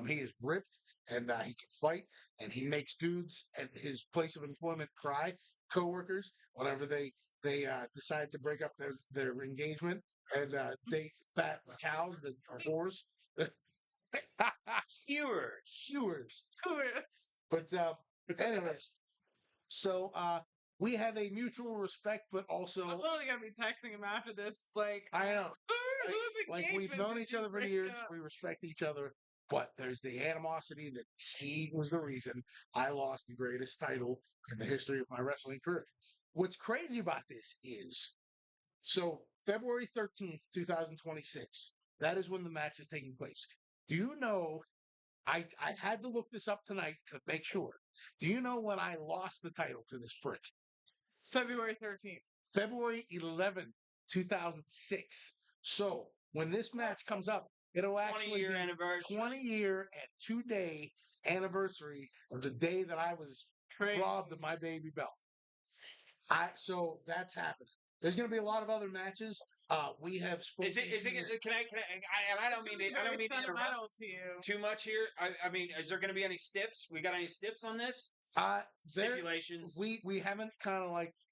Speaker 1: He is ripped and he can fight, and he makes dudes at his place of employment cry, coworkers, whenever they decide to break up their engagement and date fat cows that are whores. Skewers. But anyways, so we have a mutual respect, but also
Speaker 2: I'm literally gonna be texting him after this. It's like
Speaker 1: I know.
Speaker 2: Like
Speaker 1: We've known each other for years. We respect each other, but there's the animosity that he was the reason I lost the greatest title in the history of my wrestling career. What's crazy about this is, so February 13th, 2026, that is when the match is taking place. Do you know, I had to look this up tonight to make sure. Do you know when I lost the title to this prick?
Speaker 2: February 13th.
Speaker 1: February 11th, 2006. So when this match comes up, it'll actually be 20-year and 2-day anniversary of the day that I was robbed of my baby belt. So that's happening. There's going to be a lot of other matches. We have spoken.
Speaker 3: Can I? And I don't mean to interrupt too much here. I mean, is there going to be any steps? We got any steps on this? Stipulations.
Speaker 1: We haven't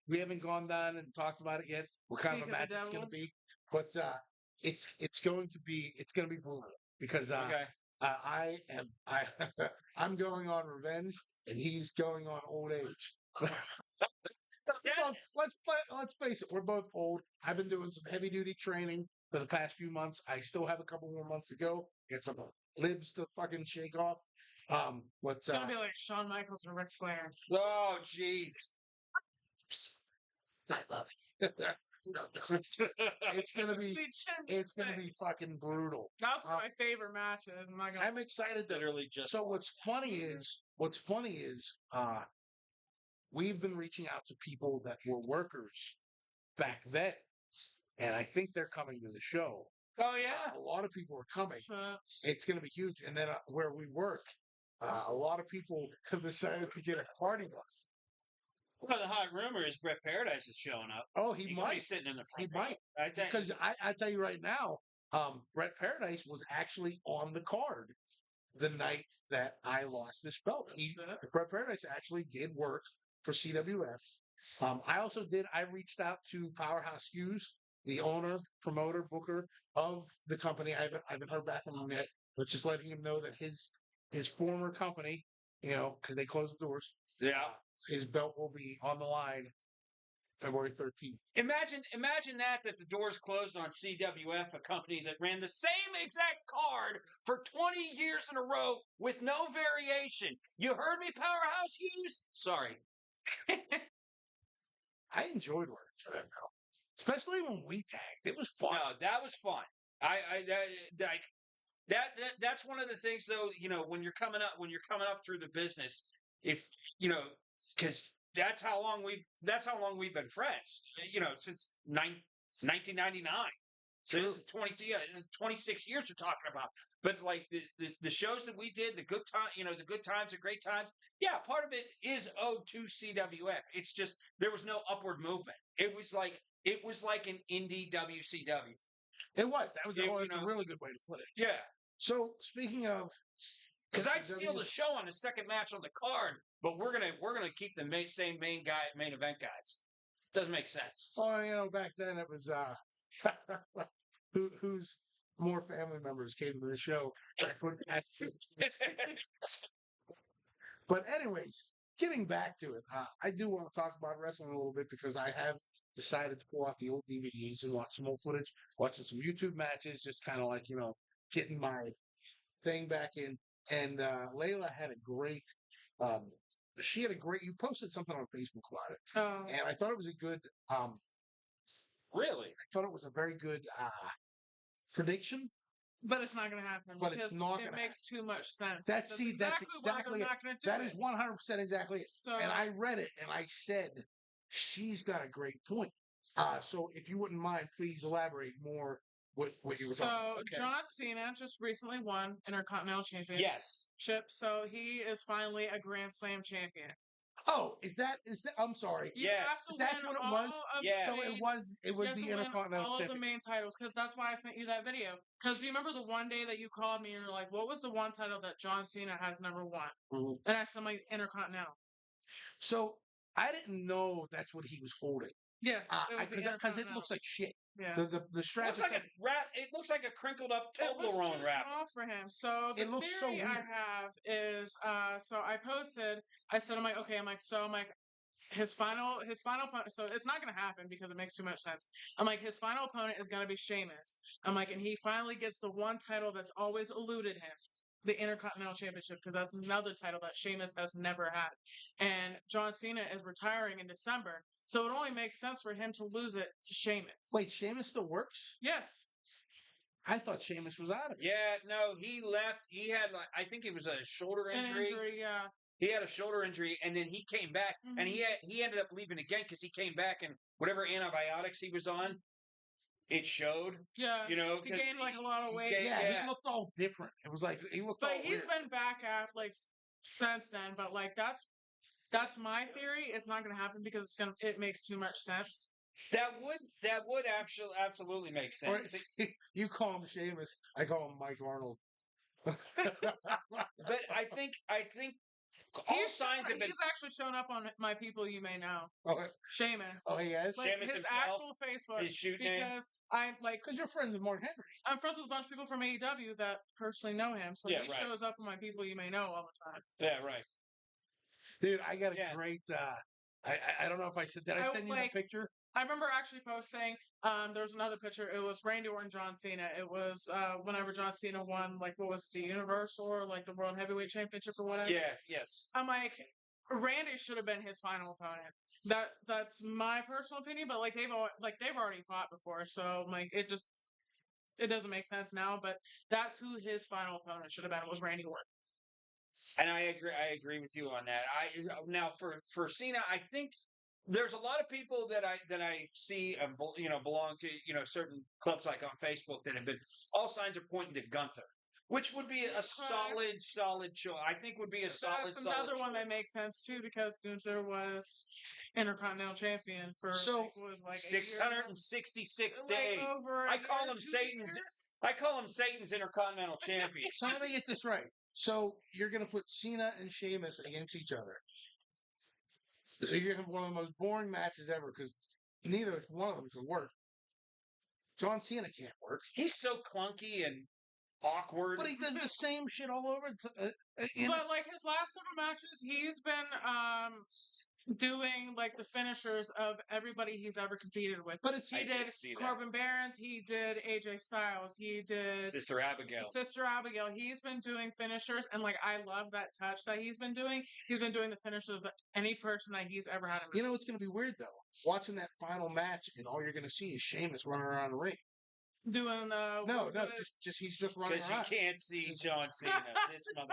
Speaker 1: we haven't gone down and talked about it yet. What kind of a match it's going to be? But it's going to be brutal because I'm going on revenge and he's going on old age. Let's face it, we're both old. I've been doing some heavy duty training for the past few months. I still have a couple more months to go. Get some libs to fucking shake off. What's
Speaker 2: It's gonna be like Shawn Michaels or Ric Flair.
Speaker 3: Oh, jeez.
Speaker 1: I love it. It's gonna be
Speaker 2: Sweet chin
Speaker 1: it's gonna be
Speaker 2: music.
Speaker 1: fucking brutal.
Speaker 2: That was one of my favorite matches. I'm not gonna.
Speaker 1: I'm excited that
Speaker 3: Literally just.
Speaker 1: so what's funny is we've been reaching out to people that were workers back then, and I think they're coming to the show.
Speaker 3: Oh yeah.
Speaker 1: A lot of people are coming.
Speaker 2: Uh,
Speaker 1: It's going to be huge. And then where we work, a lot of people have decided to get a party bus.
Speaker 3: Well, the hot rumor is Brett Paradise is showing up.
Speaker 1: Oh, he
Speaker 3: He's gonna be
Speaker 1: might.
Speaker 3: sitting in the
Speaker 1: He
Speaker 3: front.
Speaker 1: might.
Speaker 3: I think
Speaker 1: Because I tell you right now, Brett Paradise was actually on the card the night that I lost this belt. Brett Paradise actually did work for CWF. I reached out to Powerhouse Hughes, the owner, promoter, booker of the company. I haven't heard back from him yet, but just letting him know that his former company, because they closed the doors,
Speaker 3: Yeah.
Speaker 1: his belt will be on the line February 13th.
Speaker 3: Imagine that the doors closed on CWF, a company that ran the same exact card for 20 years in a row with no variation. You heard me, Powerhouse Hughes? Sorry.
Speaker 1: I enjoyed working for them, though. Especially when we tagged. It was fun.
Speaker 3: No, that was fun. That's one of the things, though. When you're coming up through the business, if because that's how long we've been friends. Since 1999. So
Speaker 1: True.
Speaker 3: this is 22. Yeah, this is 26 years we're talking about. But like the shows that we did, the good time, the good times, the great times. Yeah, part of it is owed to CWF. It's just there was no upward movement. It was like an indie WCW.
Speaker 1: It was. It's
Speaker 3: You
Speaker 1: a
Speaker 3: know-
Speaker 1: really good way to put it.
Speaker 3: Yeah,
Speaker 1: So, speaking of...
Speaker 3: because I'd steal the show on the second match on the card, but we're gonna keep the same main event guys. Doesn't make sense.
Speaker 1: Oh, back then it was... whose more family members came to the show. But anyways, getting back to it, I do want to talk about wrestling a little bit because I have decided to pull out the old DVDs and watch some old footage, watching some YouTube matches, just kind of like, getting my thing back in. And Layla had a great, you posted something on Facebook about it.
Speaker 2: oh,
Speaker 1: And I thought it was a good,
Speaker 3: Really?
Speaker 1: I thought it was a very good prediction.
Speaker 2: but it's not gonna happen.
Speaker 1: But it's
Speaker 2: because
Speaker 1: not
Speaker 2: It
Speaker 1: gonna
Speaker 2: makes too much sense.
Speaker 1: That's exactly
Speaker 2: why they're
Speaker 1: it.
Speaker 2: not gonna do
Speaker 1: That
Speaker 2: it.
Speaker 1: is 100% exactly it.
Speaker 2: So
Speaker 1: And I read it and I said, she's got a great point. So if you wouldn't mind, please elaborate more what you were
Speaker 2: So
Speaker 1: talking about.
Speaker 3: Okay.
Speaker 2: John Cena just recently won Intercontinental Championship.
Speaker 3: Yes.
Speaker 2: So he is finally a Grand Slam champion.
Speaker 1: Oh, is that? I'm sorry.
Speaker 2: You
Speaker 3: Yes.
Speaker 2: have to
Speaker 1: That's
Speaker 2: win
Speaker 1: what it
Speaker 2: all
Speaker 1: was?
Speaker 2: of
Speaker 3: Yes.
Speaker 2: the
Speaker 1: So
Speaker 2: main-
Speaker 1: it was
Speaker 2: you have
Speaker 1: the
Speaker 2: to win
Speaker 1: Intercontinental
Speaker 2: all of the
Speaker 1: Championship.
Speaker 2: main titles because that's why I sent you that video. Because do you remember the one day that you called me and you're like, "What was the one title that John Cena has never won?"
Speaker 1: Mhm.
Speaker 2: And I said, "My Intercontinental."
Speaker 1: So I didn't know that's what he was holding.
Speaker 2: Yes, it was the
Speaker 1: Because it
Speaker 2: Intercontinental.
Speaker 1: looks like shit.
Speaker 2: Yeah.
Speaker 1: The strap.
Speaker 3: Looks like a wrap. It looks like a crinkled up
Speaker 2: It was
Speaker 3: Toblerone
Speaker 2: too
Speaker 3: wrap.
Speaker 2: small for him. So the
Speaker 1: It looks so
Speaker 2: theory I
Speaker 1: weird.
Speaker 2: have is, so I posted. I said, I'm like, his final opponent. So it's not going to happen because it makes too much sense. I'm like, his final opponent is going to be Sheamus. I'm like, and he finally gets the one title that's always eluded him, the Intercontinental Championship, because that's another title that Sheamus has never had. And John Cena is retiring in December, so it only makes sense for him to lose it to Sheamus.
Speaker 1: Wait, Sheamus still works?
Speaker 2: Yes.
Speaker 1: I thought Sheamus was out of it.
Speaker 3: Yeah, no, he left. He had, I think it was a shoulder
Speaker 2: An
Speaker 3: injury.
Speaker 2: yeah.
Speaker 3: He had a shoulder injury, and then he came back, and he ended up leaving again because he came back, and whatever antibiotics he was on, it showed.
Speaker 2: Yeah.
Speaker 3: You know,
Speaker 2: He gained like a lot of weight.
Speaker 1: He looked all different. It was like he looked
Speaker 2: But
Speaker 1: all
Speaker 2: he's
Speaker 1: weird.
Speaker 2: been back at since then. But that's my theory. It's not going to happen because it makes too much sense.
Speaker 3: That would actually absolutely make
Speaker 1: Or
Speaker 3: sense.
Speaker 1: you call him Sheamus, I call him Mike Arnold.
Speaker 3: But I think all signs have been.
Speaker 2: He's actually shown up on My People You May Know.
Speaker 1: Oh,
Speaker 2: Sheamus.
Speaker 1: he is?
Speaker 3: Sheamus
Speaker 2: his
Speaker 3: himself
Speaker 2: actual Facebook.
Speaker 3: is shoot name?
Speaker 2: Because I'm
Speaker 1: Because you're friends with Mark Henry.
Speaker 2: I'm friends with a bunch of people from AEW that personally know him. So
Speaker 3: Yeah,
Speaker 2: he
Speaker 3: right.
Speaker 2: shows up on My People You May Know all the time.
Speaker 3: Yeah, right.
Speaker 1: Dude, I got a
Speaker 3: Yeah.
Speaker 1: great I don't know if I said, did I send you the picture
Speaker 2: I remember actually posting. There was another picture. It was Randy Orton, John Cena. It was whenever John Cena won, like what was it, the Universal or like the World Heavyweight Championship or whatever.
Speaker 3: Yeah, yes.
Speaker 2: I'm like, Randy should have been his final opponent. That's my personal opinion, but like they've already fought before, so like it doesn't make sense now. But that's who his final opponent should have been, was Randy Orton.
Speaker 3: And I agree with you on that. Now for Cena, I think there's a lot of people that I see belong to certain clubs like on Facebook that have been all signs are pointing to Gunther, which would be a solid choice. I think would be a solid
Speaker 2: another one
Speaker 3: choice.
Speaker 2: that makes sense too, because Gunther was Intercontinental Champion for like
Speaker 3: 666
Speaker 2: like
Speaker 3: days. I call him
Speaker 2: 2
Speaker 3: Satan's.
Speaker 2: years?
Speaker 3: I call him Satan's Intercontinental Champion.
Speaker 1: So let me get this right. So you're going to put Cena and Sheamus against each other. So you're going to have one of the most boring matches ever because neither one of them can work. John Cena can't work.
Speaker 3: He's so clunky and awkward.
Speaker 1: But he does the same shit all over.
Speaker 2: But like his last several matches, he's been doing like the finishers of everybody he's ever competed with.
Speaker 1: But it's
Speaker 2: he did Corbin Barons, he did AJ Styles, he did
Speaker 3: Sister Abigail.
Speaker 2: He's been doing finishers, and like I love that touch that he's been doing. He's been doing the finishers of any person that he's ever had.
Speaker 1: You know, it's going to be weird though. Watching that final match, and all you're going to see is Sheamus running around the ring.
Speaker 2: Doing
Speaker 1: he's just running
Speaker 3: because
Speaker 1: around.
Speaker 3: You can't see John Cena. This mother.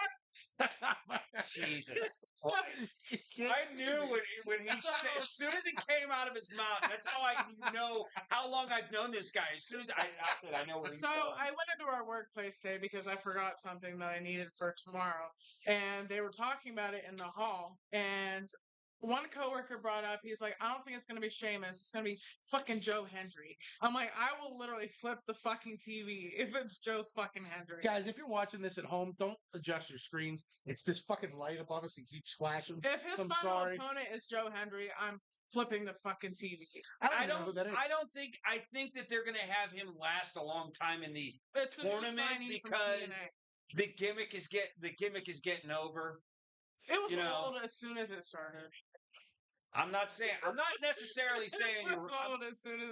Speaker 3: Jesus. I knew when he said, as soon as it came out of his mouth, that's how I know how long I've known this guy. As soon as I said, I know where he's
Speaker 2: So
Speaker 3: going.
Speaker 2: I went into our workplace today because I forgot something that I needed for tomorrow, and they were talking about it in the hall, and one coworker brought up, he's like, I don't think it's going to be Sheamus. It's going to be fucking Joe Hendry. I'm like, I will literally flip the fucking TV if it's Joe fucking Hendry.
Speaker 1: Guys, if you're watching this at home, don't adjust your screens. It's this fucking light above us that keeps flashing.
Speaker 2: If his final opponent is Joe Hendry, I'm flipping the fucking TV.
Speaker 1: I don't know who that is.
Speaker 3: I think that they're going to have him last a long time in the tournament because the gimmick is getting over.
Speaker 2: It was old as soon as it started.
Speaker 3: I'm not necessarily saying you're wrong.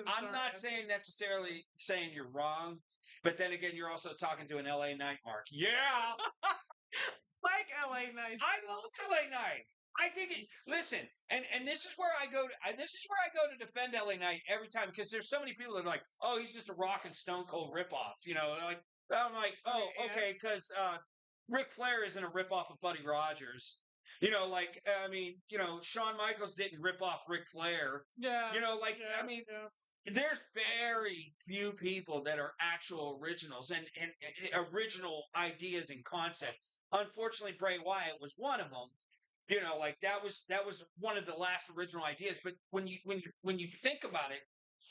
Speaker 3: I'm not necessarily saying you're wrong, but then again, you're also talking to an LA Knight, Mark. Yeah,
Speaker 2: like LA Knight.
Speaker 3: I love LA Knight. I think. Listen, and this is where I go. This is where I go to defend LA Knight every time because there's so many people that are like, oh, he's just a Rock and Stone Cold ripoff. Like I'm like, oh, okay, because Ric Flair isn't a ripoff of Buddy Rogers. Shawn Michaels didn't rip off Ric Flair.
Speaker 2: Yeah.
Speaker 3: There's very few people that are actual originals and original ideas and concepts. Unfortunately, Bray Wyatt was one of them. That was one of the last original ideas. But when you think about it,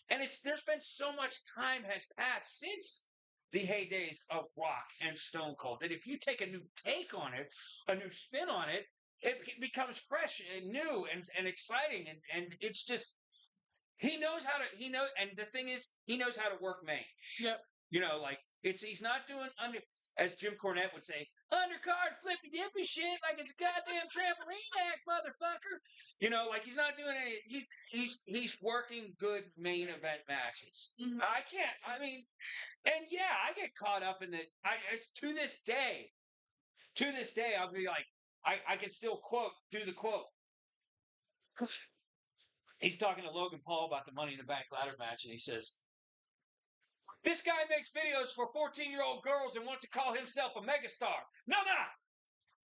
Speaker 3: and there's been so much time has passed since the heydays of Rock and Stone Cold that if you take a new take on it, a new spin on it, it becomes fresh and new and exciting and it's just and the thing is he knows how to work Maine.
Speaker 2: Yep.
Speaker 3: He's not doing as Jim Cornette would say, undercard flippy dippy shit like it's a goddamn trampoline act, motherfucker. He's not doing any he's working good main event matches.
Speaker 2: Mm-hmm.
Speaker 3: I get caught up in to this day I'll be like I can still do the quote. He's talking to Logan Paul about the Money in the Bank ladder match, and he says, this guy makes videos for 14-year-old girls and wants to call himself a megastar. No.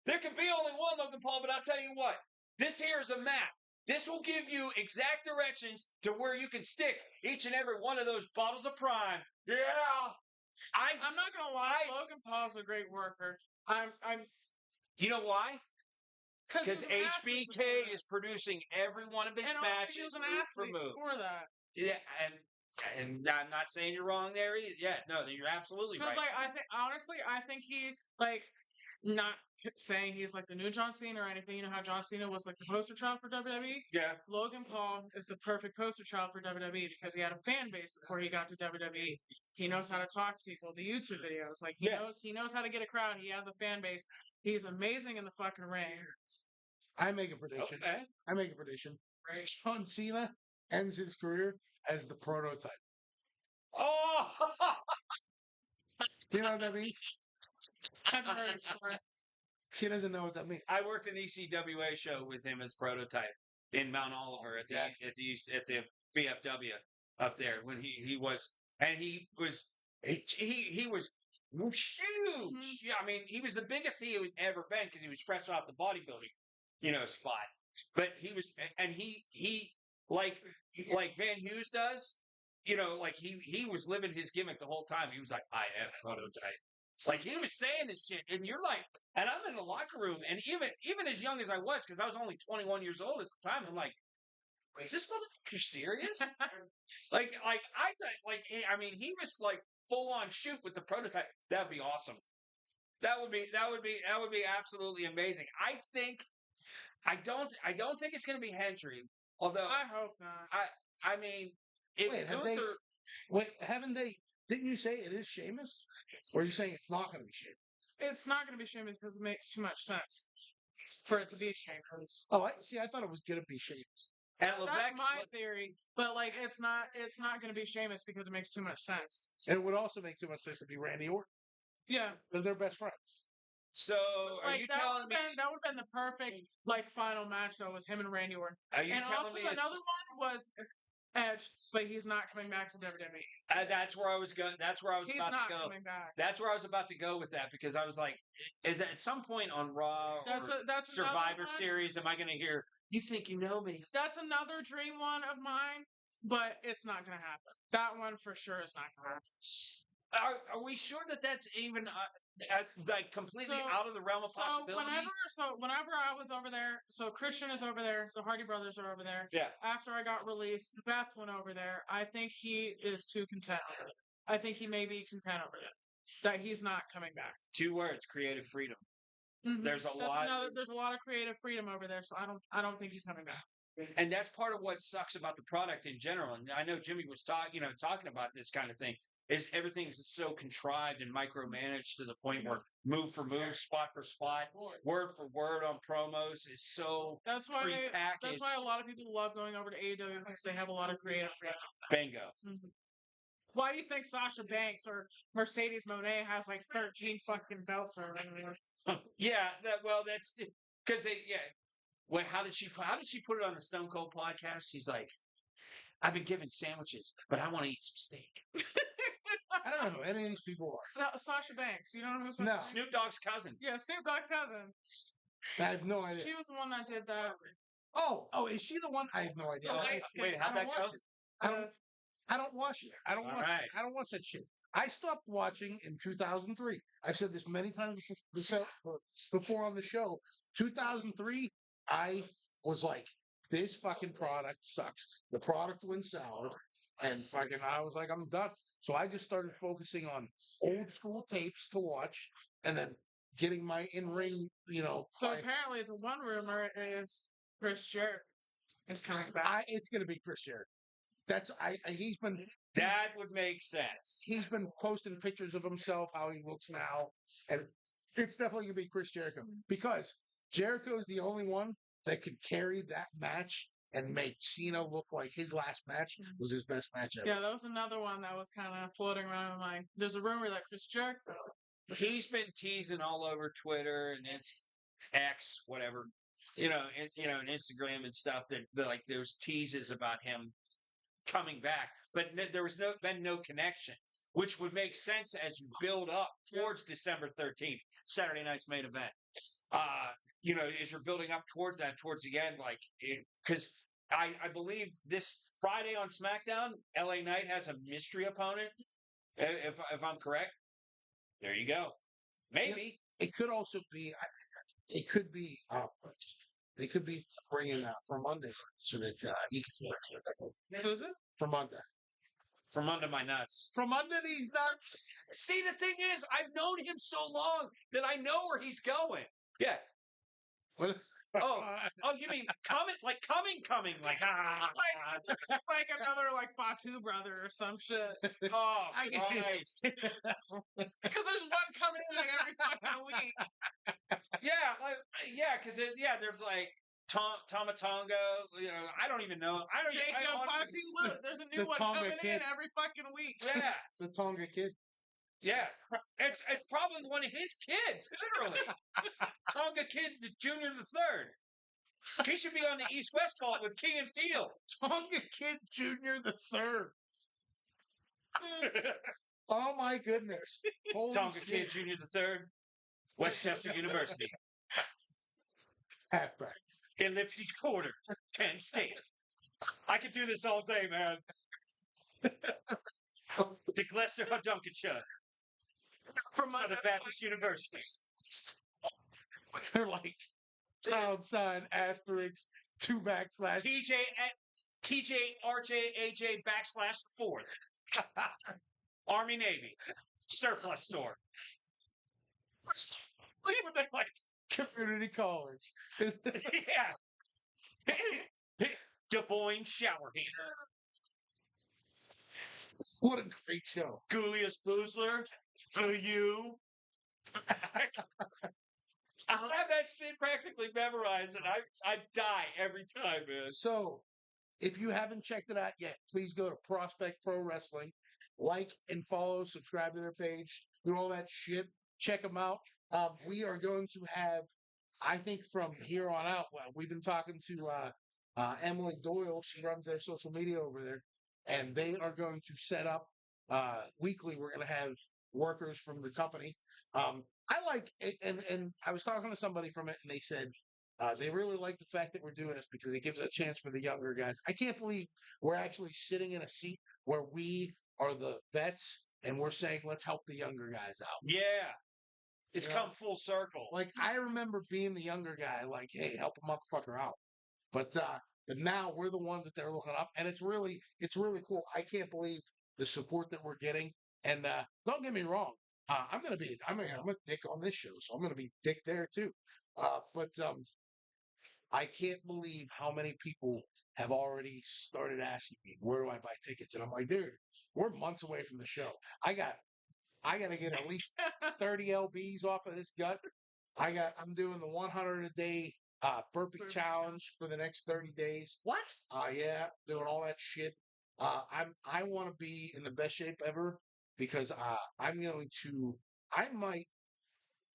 Speaker 3: There can be only one Logan Paul, but I'll tell you what. This here is a map. This will give you exact directions to where you can stick each and every one of those bottles of Prime. Yeah.
Speaker 2: I'm not going to lie. Logan Paul's a great worker.
Speaker 3: You know why? Because HBK is producing every one of his matches for move.
Speaker 2: For that.
Speaker 3: Yeah, and I'm not saying you're wrong there either. Yeah, no, you're absolutely right.
Speaker 2: Because I think he's not saying he's like the new John Cena or anything. You know how John Cena was like the poster child for WWE?
Speaker 3: Yeah.
Speaker 2: Logan Paul is the perfect poster child for WWE because he had a fan base before he got to WWE. He knows how to talk to people, the YouTube videos. He knows how to get a crowd. He has a fan base. He's amazing in the fucking ring.
Speaker 1: I make a prediction.
Speaker 3: Okay.
Speaker 1: John Cena ends his career as the prototype.
Speaker 3: Oh,
Speaker 1: Do you know what that means?
Speaker 2: I've heard it before.
Speaker 1: She doesn't know what that means.
Speaker 3: I worked an ECWA show with him as prototype in Mount Oliver at the VFW up there when he was huge. Yeah, I mean, he was the biggest he had ever been because he was fresh off the bodybuilding, spot. But he like Van Hughes does, like he was living his gimmick the whole time. He was like, I am prototype. Like he was saying this shit, and you're like, and I'm in the locker room, and even as young as I was, because I was only 21 years old at the time, I'm like, is this motherfucker serious? like I thought, I mean, he was like full on shoot with the prototype. That'd be awesome. That would be absolutely amazing. I don't think it's going to be Hendry, although
Speaker 2: I hope not.
Speaker 3: I mean, if
Speaker 1: haven't they? Didn't you say it is Sheamus? Or are you saying it's not going to be Sheamus?
Speaker 2: It's not going to be Sheamus because it makes too much sense for it to be Sheamus.
Speaker 1: Oh, I thought it was going to be Sheamus.
Speaker 3: And
Speaker 2: That's my theory, but it's not going to be Sheamus because it makes too much sense.
Speaker 1: And it would also make too much sense to be Randy Orton
Speaker 2: Yeah.
Speaker 1: because they're best friends.
Speaker 3: So are you telling me
Speaker 2: that would have been the perfect final match though, was him and Randy Orton.
Speaker 3: Are you
Speaker 2: and
Speaker 3: telling
Speaker 2: also
Speaker 3: me
Speaker 2: another one was Edge, but he's not coming back to WWE.
Speaker 3: That's where I was going. That's where I was
Speaker 2: He's
Speaker 3: about
Speaker 2: not
Speaker 3: to go.
Speaker 2: coming back.
Speaker 3: That's where I was about to go with that because I was like, is that at some point on Raw
Speaker 2: That's
Speaker 3: Survivor Series, am I going to hear, you think you know me?
Speaker 2: That's another dream one of mine, but it's not going to happen. That one for sure is not going to happen.
Speaker 3: Are we sure that that's even like completely out of the realm of possibility?
Speaker 2: Whenever I was over there, so Christian is over there, the Hardy Brothers are over there.
Speaker 3: Yeah.
Speaker 2: After I got released, Beth went over there. I think he is too content over there. I think he may be content over there. That he's not coming back.
Speaker 3: 2 words: creative freedom.
Speaker 2: Mm-hmm.
Speaker 3: There's a
Speaker 2: lot of creative freedom over there, so I don't think he's coming back.
Speaker 3: And that's part of what sucks about the product in general. And I know Jimmy was talking about this kind of thing. Is everything's so contrived and micromanaged to the point where move for move, spot for spot, word for word on promos is so prepackaged.
Speaker 2: That's why a lot of people love going over to AEW because they have a lot of creative freedom.
Speaker 3: Bingo.
Speaker 2: Mm-hmm. Why do you think Sasha Banks or Mercedes Moné has like 13 fucking belts or whatever?
Speaker 3: That's because Wait, how did she put it on the Stone Cold podcast? He's like, I've been given sandwiches, but I want to eat some steak.
Speaker 1: I don't know who any of these people are.
Speaker 2: Sasha Banks. You don't know who Sasha
Speaker 1: No.
Speaker 3: Snoop Dogg's cousin.
Speaker 2: Yeah, Snoop Dogg's cousin.
Speaker 1: I have no idea.
Speaker 2: She was the one that did that.
Speaker 1: Oh, is she the one? I have no idea.
Speaker 3: Wait, how'd that go?
Speaker 1: I don't watch it. I don't watch that shit. I stopped watching in 2003. I've said this many times before on the show. 2003, I was like, this fucking product sucks. The product went sour. And fucking, I was like, I'm done. So I just started focusing on old school tapes to watch and then getting my in-ring,
Speaker 2: So apparently the one rumor is Chris Jericho is coming back.
Speaker 1: It's going to be Chris Jericho.
Speaker 3: That would make sense.
Speaker 1: He's been posting pictures of himself, how he looks now. And it's definitely going to be Chris Jericho. Because Jericho's the only one that could carry that match and make Cena look like his last match was his best match ever.
Speaker 2: Yeah, that was another one that was kind of floating around in my mind. There's a rumor that Chris Jericho.
Speaker 3: He's been teasing all over Twitter and it's X, whatever, and Instagram and stuff that like there's teases about him coming back, but there was been no connection, which would make sense as you build up towards December 13th, Saturday night's main event. As you're building up towards that, towards the end, because I believe this Friday on SmackDown, LA Knight has a mystery opponent. If I'm correct, there you go. Maybe
Speaker 1: it could also be. It could be. They could be bringing for Monday so that he can.
Speaker 2: Who's it?
Speaker 1: For Monday.
Speaker 3: From under my nuts.
Speaker 1: From under these nuts.
Speaker 3: See, the thing is, I've known him so long that I know where he's going. Yeah.
Speaker 1: What?
Speaker 3: You mean coming, like
Speaker 2: like another Batu brother or some shit.
Speaker 3: Oh, nice.
Speaker 2: Because there's one coming in every fucking week.
Speaker 3: Because there's Tomatonga. I don't even know. I
Speaker 2: Jacob,
Speaker 3: honestly,
Speaker 2: look, there's a new
Speaker 1: the
Speaker 2: one
Speaker 1: Tonga
Speaker 2: coming
Speaker 1: kid.
Speaker 2: in every fucking week.
Speaker 3: yeah,
Speaker 1: The Tonga kid.
Speaker 3: yeah. It's probably one of his kids, literally. Tonga Kid Junior the Third. He should be on the East-West fault with King and Field.
Speaker 1: Tonga Kid Jr. the Third. Oh my goodness. Holy
Speaker 3: Tonga
Speaker 1: shit.
Speaker 3: Kid Junior the Third. Westchester University.
Speaker 1: Halfback.
Speaker 3: Ellipses Quarter. Penn State. I could do this all day, man. De Glester Duncanshire.
Speaker 2: From
Speaker 3: Southern Baptist University.
Speaker 1: They're like pound sign asterisk 2 backslash.
Speaker 3: TJ RJ AJ /4. Army Navy. Surplus store. Look what they like.
Speaker 1: Community college.
Speaker 3: Yeah. Des Moines shower heater.
Speaker 1: What a great show.
Speaker 3: Julius Boozler. For you. I have that shit practically memorized, and I die every time, man.
Speaker 1: So, if you haven't checked it out yet, please go to Prospect Pro Wrestling. Like and follow, subscribe to their page, do all that shit. Check them out. We are going to have, I think from here on out, well, we've been talking to Emily Doyle. She runs their social media over there. And they are going to set up weekly. We're going to have workers from the company. I like it, and I was talking to somebody from it, and they said they really like the fact that we're doing this because it gives a chance for the younger guys. I can't believe we're actually sitting in a seat where we are the vets, and we're saying, let's help the younger guys out.
Speaker 3: Yeah. It's
Speaker 1: You know?
Speaker 3: come full circle.
Speaker 1: Like, I remember being the younger guy, like, hey, help a motherfucker out. But now we're the ones that they're looking up, and it's really cool. I can't believe the support that we're getting. And don't get me wrong, I'm a dick on this show, so I'm gonna be dick there too. But I can't believe how many people have already started asking me, where do I buy tickets? And I'm like, dude, we're months away from the show. I got to get at least 30 lbs off of this gut. I'm doing the 100 a day burpee challenge for the next 30 days.
Speaker 3: What?
Speaker 1: Yeah, doing all that shit. I want to be in the best shape ever because I might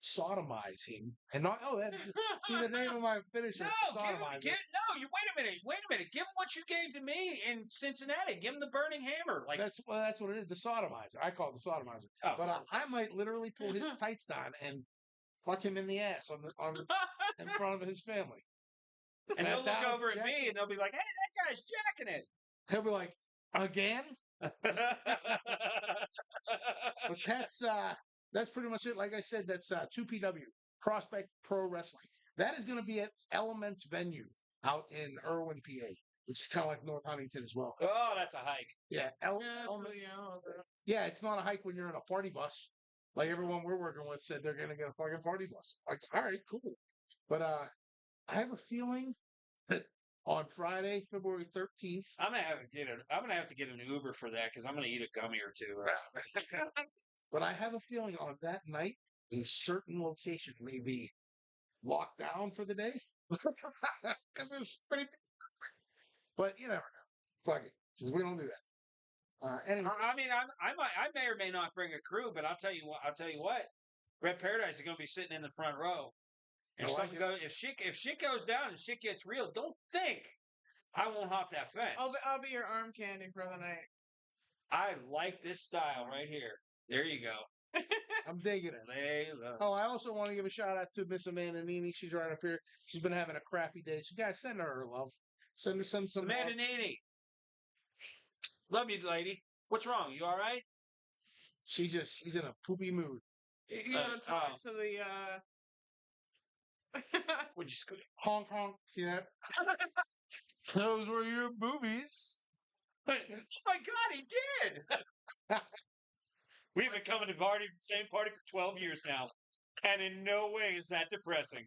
Speaker 1: sodomize him and not. Oh, that's see the name of my finisher. Sodomizer.
Speaker 3: Wait a minute. Give him what you gave to me in Cincinnati. Give him the burning hammer. Like
Speaker 1: That's what it is. The sodomizer. I call it the sodomizer.
Speaker 3: Oh,
Speaker 1: But I might literally pull his tights down and fuck him in the ass in front of his family.
Speaker 3: and they'll
Speaker 1: that's
Speaker 3: look
Speaker 1: how
Speaker 3: over at
Speaker 1: Jack-
Speaker 3: me and they'll be like, "Hey, that guy's jacking it."
Speaker 1: He'll be like, again? But that's pretty much it. Like I said, that's 2PW, Prospect Pro Wrestling. That is going to be at Elements Venue out in Irwin, PA, which is kind of like North Huntington as well.
Speaker 3: Oh, that's a hike.
Speaker 1: Yeah, yeah, it's not a hike when you're in a party bus. Like everyone we're working with said they're going to get a fucking party bus. Like, all right, cool. But I have a feeling that on Friday, February 13th,
Speaker 3: I'm gonna have to get an Uber for that because I'm gonna eat a gummy or two. Or something.
Speaker 1: but I have a feeling on that night, a certain location may be locked down for the day because it's pretty. But you never know. Fuck it, 'cause we don't do that. Anyway,
Speaker 3: I mean, I may or may not bring a crew, but I'll tell you what. Red Paradise is gonna be sitting in the front row. If if shit goes down and shit gets real, don't think I won't hop that fence.
Speaker 2: I'll be your arm candy for the night.
Speaker 3: I like this style right here. There you go.
Speaker 1: I'm digging it.
Speaker 3: Layla.
Speaker 1: Oh, I also want to give a shout out to Miss Amanda Nini. She's right up here. She's been having a crappy day. So, guys, send her love. Send her some.
Speaker 3: Amanda Nini. Love you, lady. What's wrong? You all right?
Speaker 1: She's in a poopy mood.
Speaker 2: You gotta talk to the
Speaker 3: Would you scoot?
Speaker 1: Honk honk. See that? Those were your boobies.
Speaker 3: Oh my God, he did. We've been coming to the same party for 12 years now, and in no way is that depressing.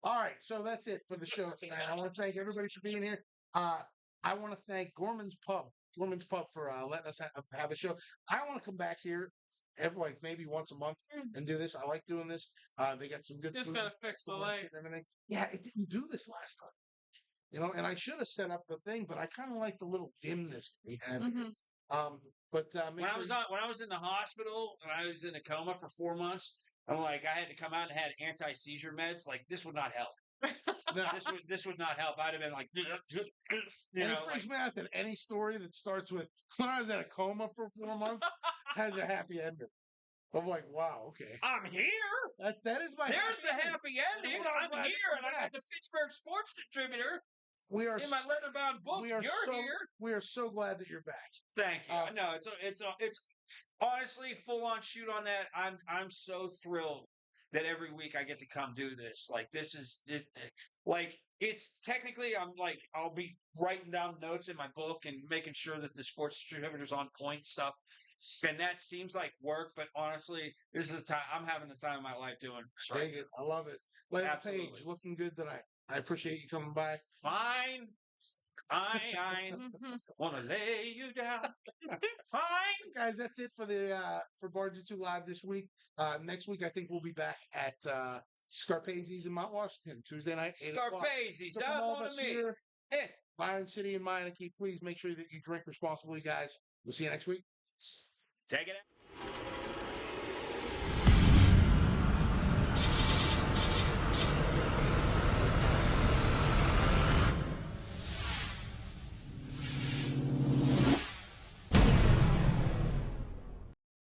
Speaker 1: All right, so that's it for the show tonight. I want to thank everybody for being here. I want to thank Gorman's Pub Women's Pub for letting us have a show. I want to come back here every like maybe once a month and do this. I like doing this. They got some good
Speaker 2: Just
Speaker 1: food,
Speaker 2: gotta fix the
Speaker 1: lunch
Speaker 2: light.
Speaker 1: and everything. Yeah, it didn't do this last time. You know, and I should have set up the thing, but I kind of like the little dimness we had. But make
Speaker 3: When
Speaker 1: sure
Speaker 3: I was in the hospital, when I was in a coma for 4 months, I'm like, I had to come out and had anti-seizure meds. Like, this would not help.
Speaker 1: no,
Speaker 3: This would not help. I'd have been like, you
Speaker 1: and
Speaker 3: know,
Speaker 1: it freaks me out that any story that starts with when I was in a coma for 4 months has a happy ending. I'm like, wow, okay.
Speaker 3: I'm here.
Speaker 1: That is my.
Speaker 3: There's the
Speaker 1: ending.
Speaker 3: happy ending.
Speaker 1: Well,
Speaker 3: I'm
Speaker 1: glad
Speaker 3: here,
Speaker 1: you're
Speaker 3: and I
Speaker 1: back.
Speaker 3: got the Pittsburgh Sports Distributor
Speaker 1: We are
Speaker 3: in my leather-bound book.
Speaker 1: we are
Speaker 3: You're
Speaker 1: so
Speaker 3: here.
Speaker 1: we are so glad that you're back.
Speaker 3: Thank you. No, it's honestly full-on shoot on that. I'm so thrilled that every week I get to come do this. Like, this is it. Like, it's technically, I'm like, I'll be writing down notes in my book and making sure that the sports distributor's on point stuff. And that seems like work, but honestly, this is the time I'm having the time of my life doing.
Speaker 1: Dang it, I love it. Layla
Speaker 3: Absolutely.
Speaker 1: Paige, looking good tonight. I appreciate you coming by.
Speaker 3: Fine. I want to lay you down. Fine.
Speaker 1: Guys, that's it for the for Bar-jutsu Live this week. Next week, I think we'll be back at Scarpazi's in Mount Washington, Tuesday night, 8 o'clock.
Speaker 3: Scarpazi's
Speaker 1: So from
Speaker 3: up
Speaker 1: all of
Speaker 3: on
Speaker 1: us
Speaker 3: me.
Speaker 1: here,
Speaker 3: Hey.
Speaker 1: Byron City and Meineke, please make sure that you drink responsibly, guys. We'll see you next week.
Speaker 3: Take it out.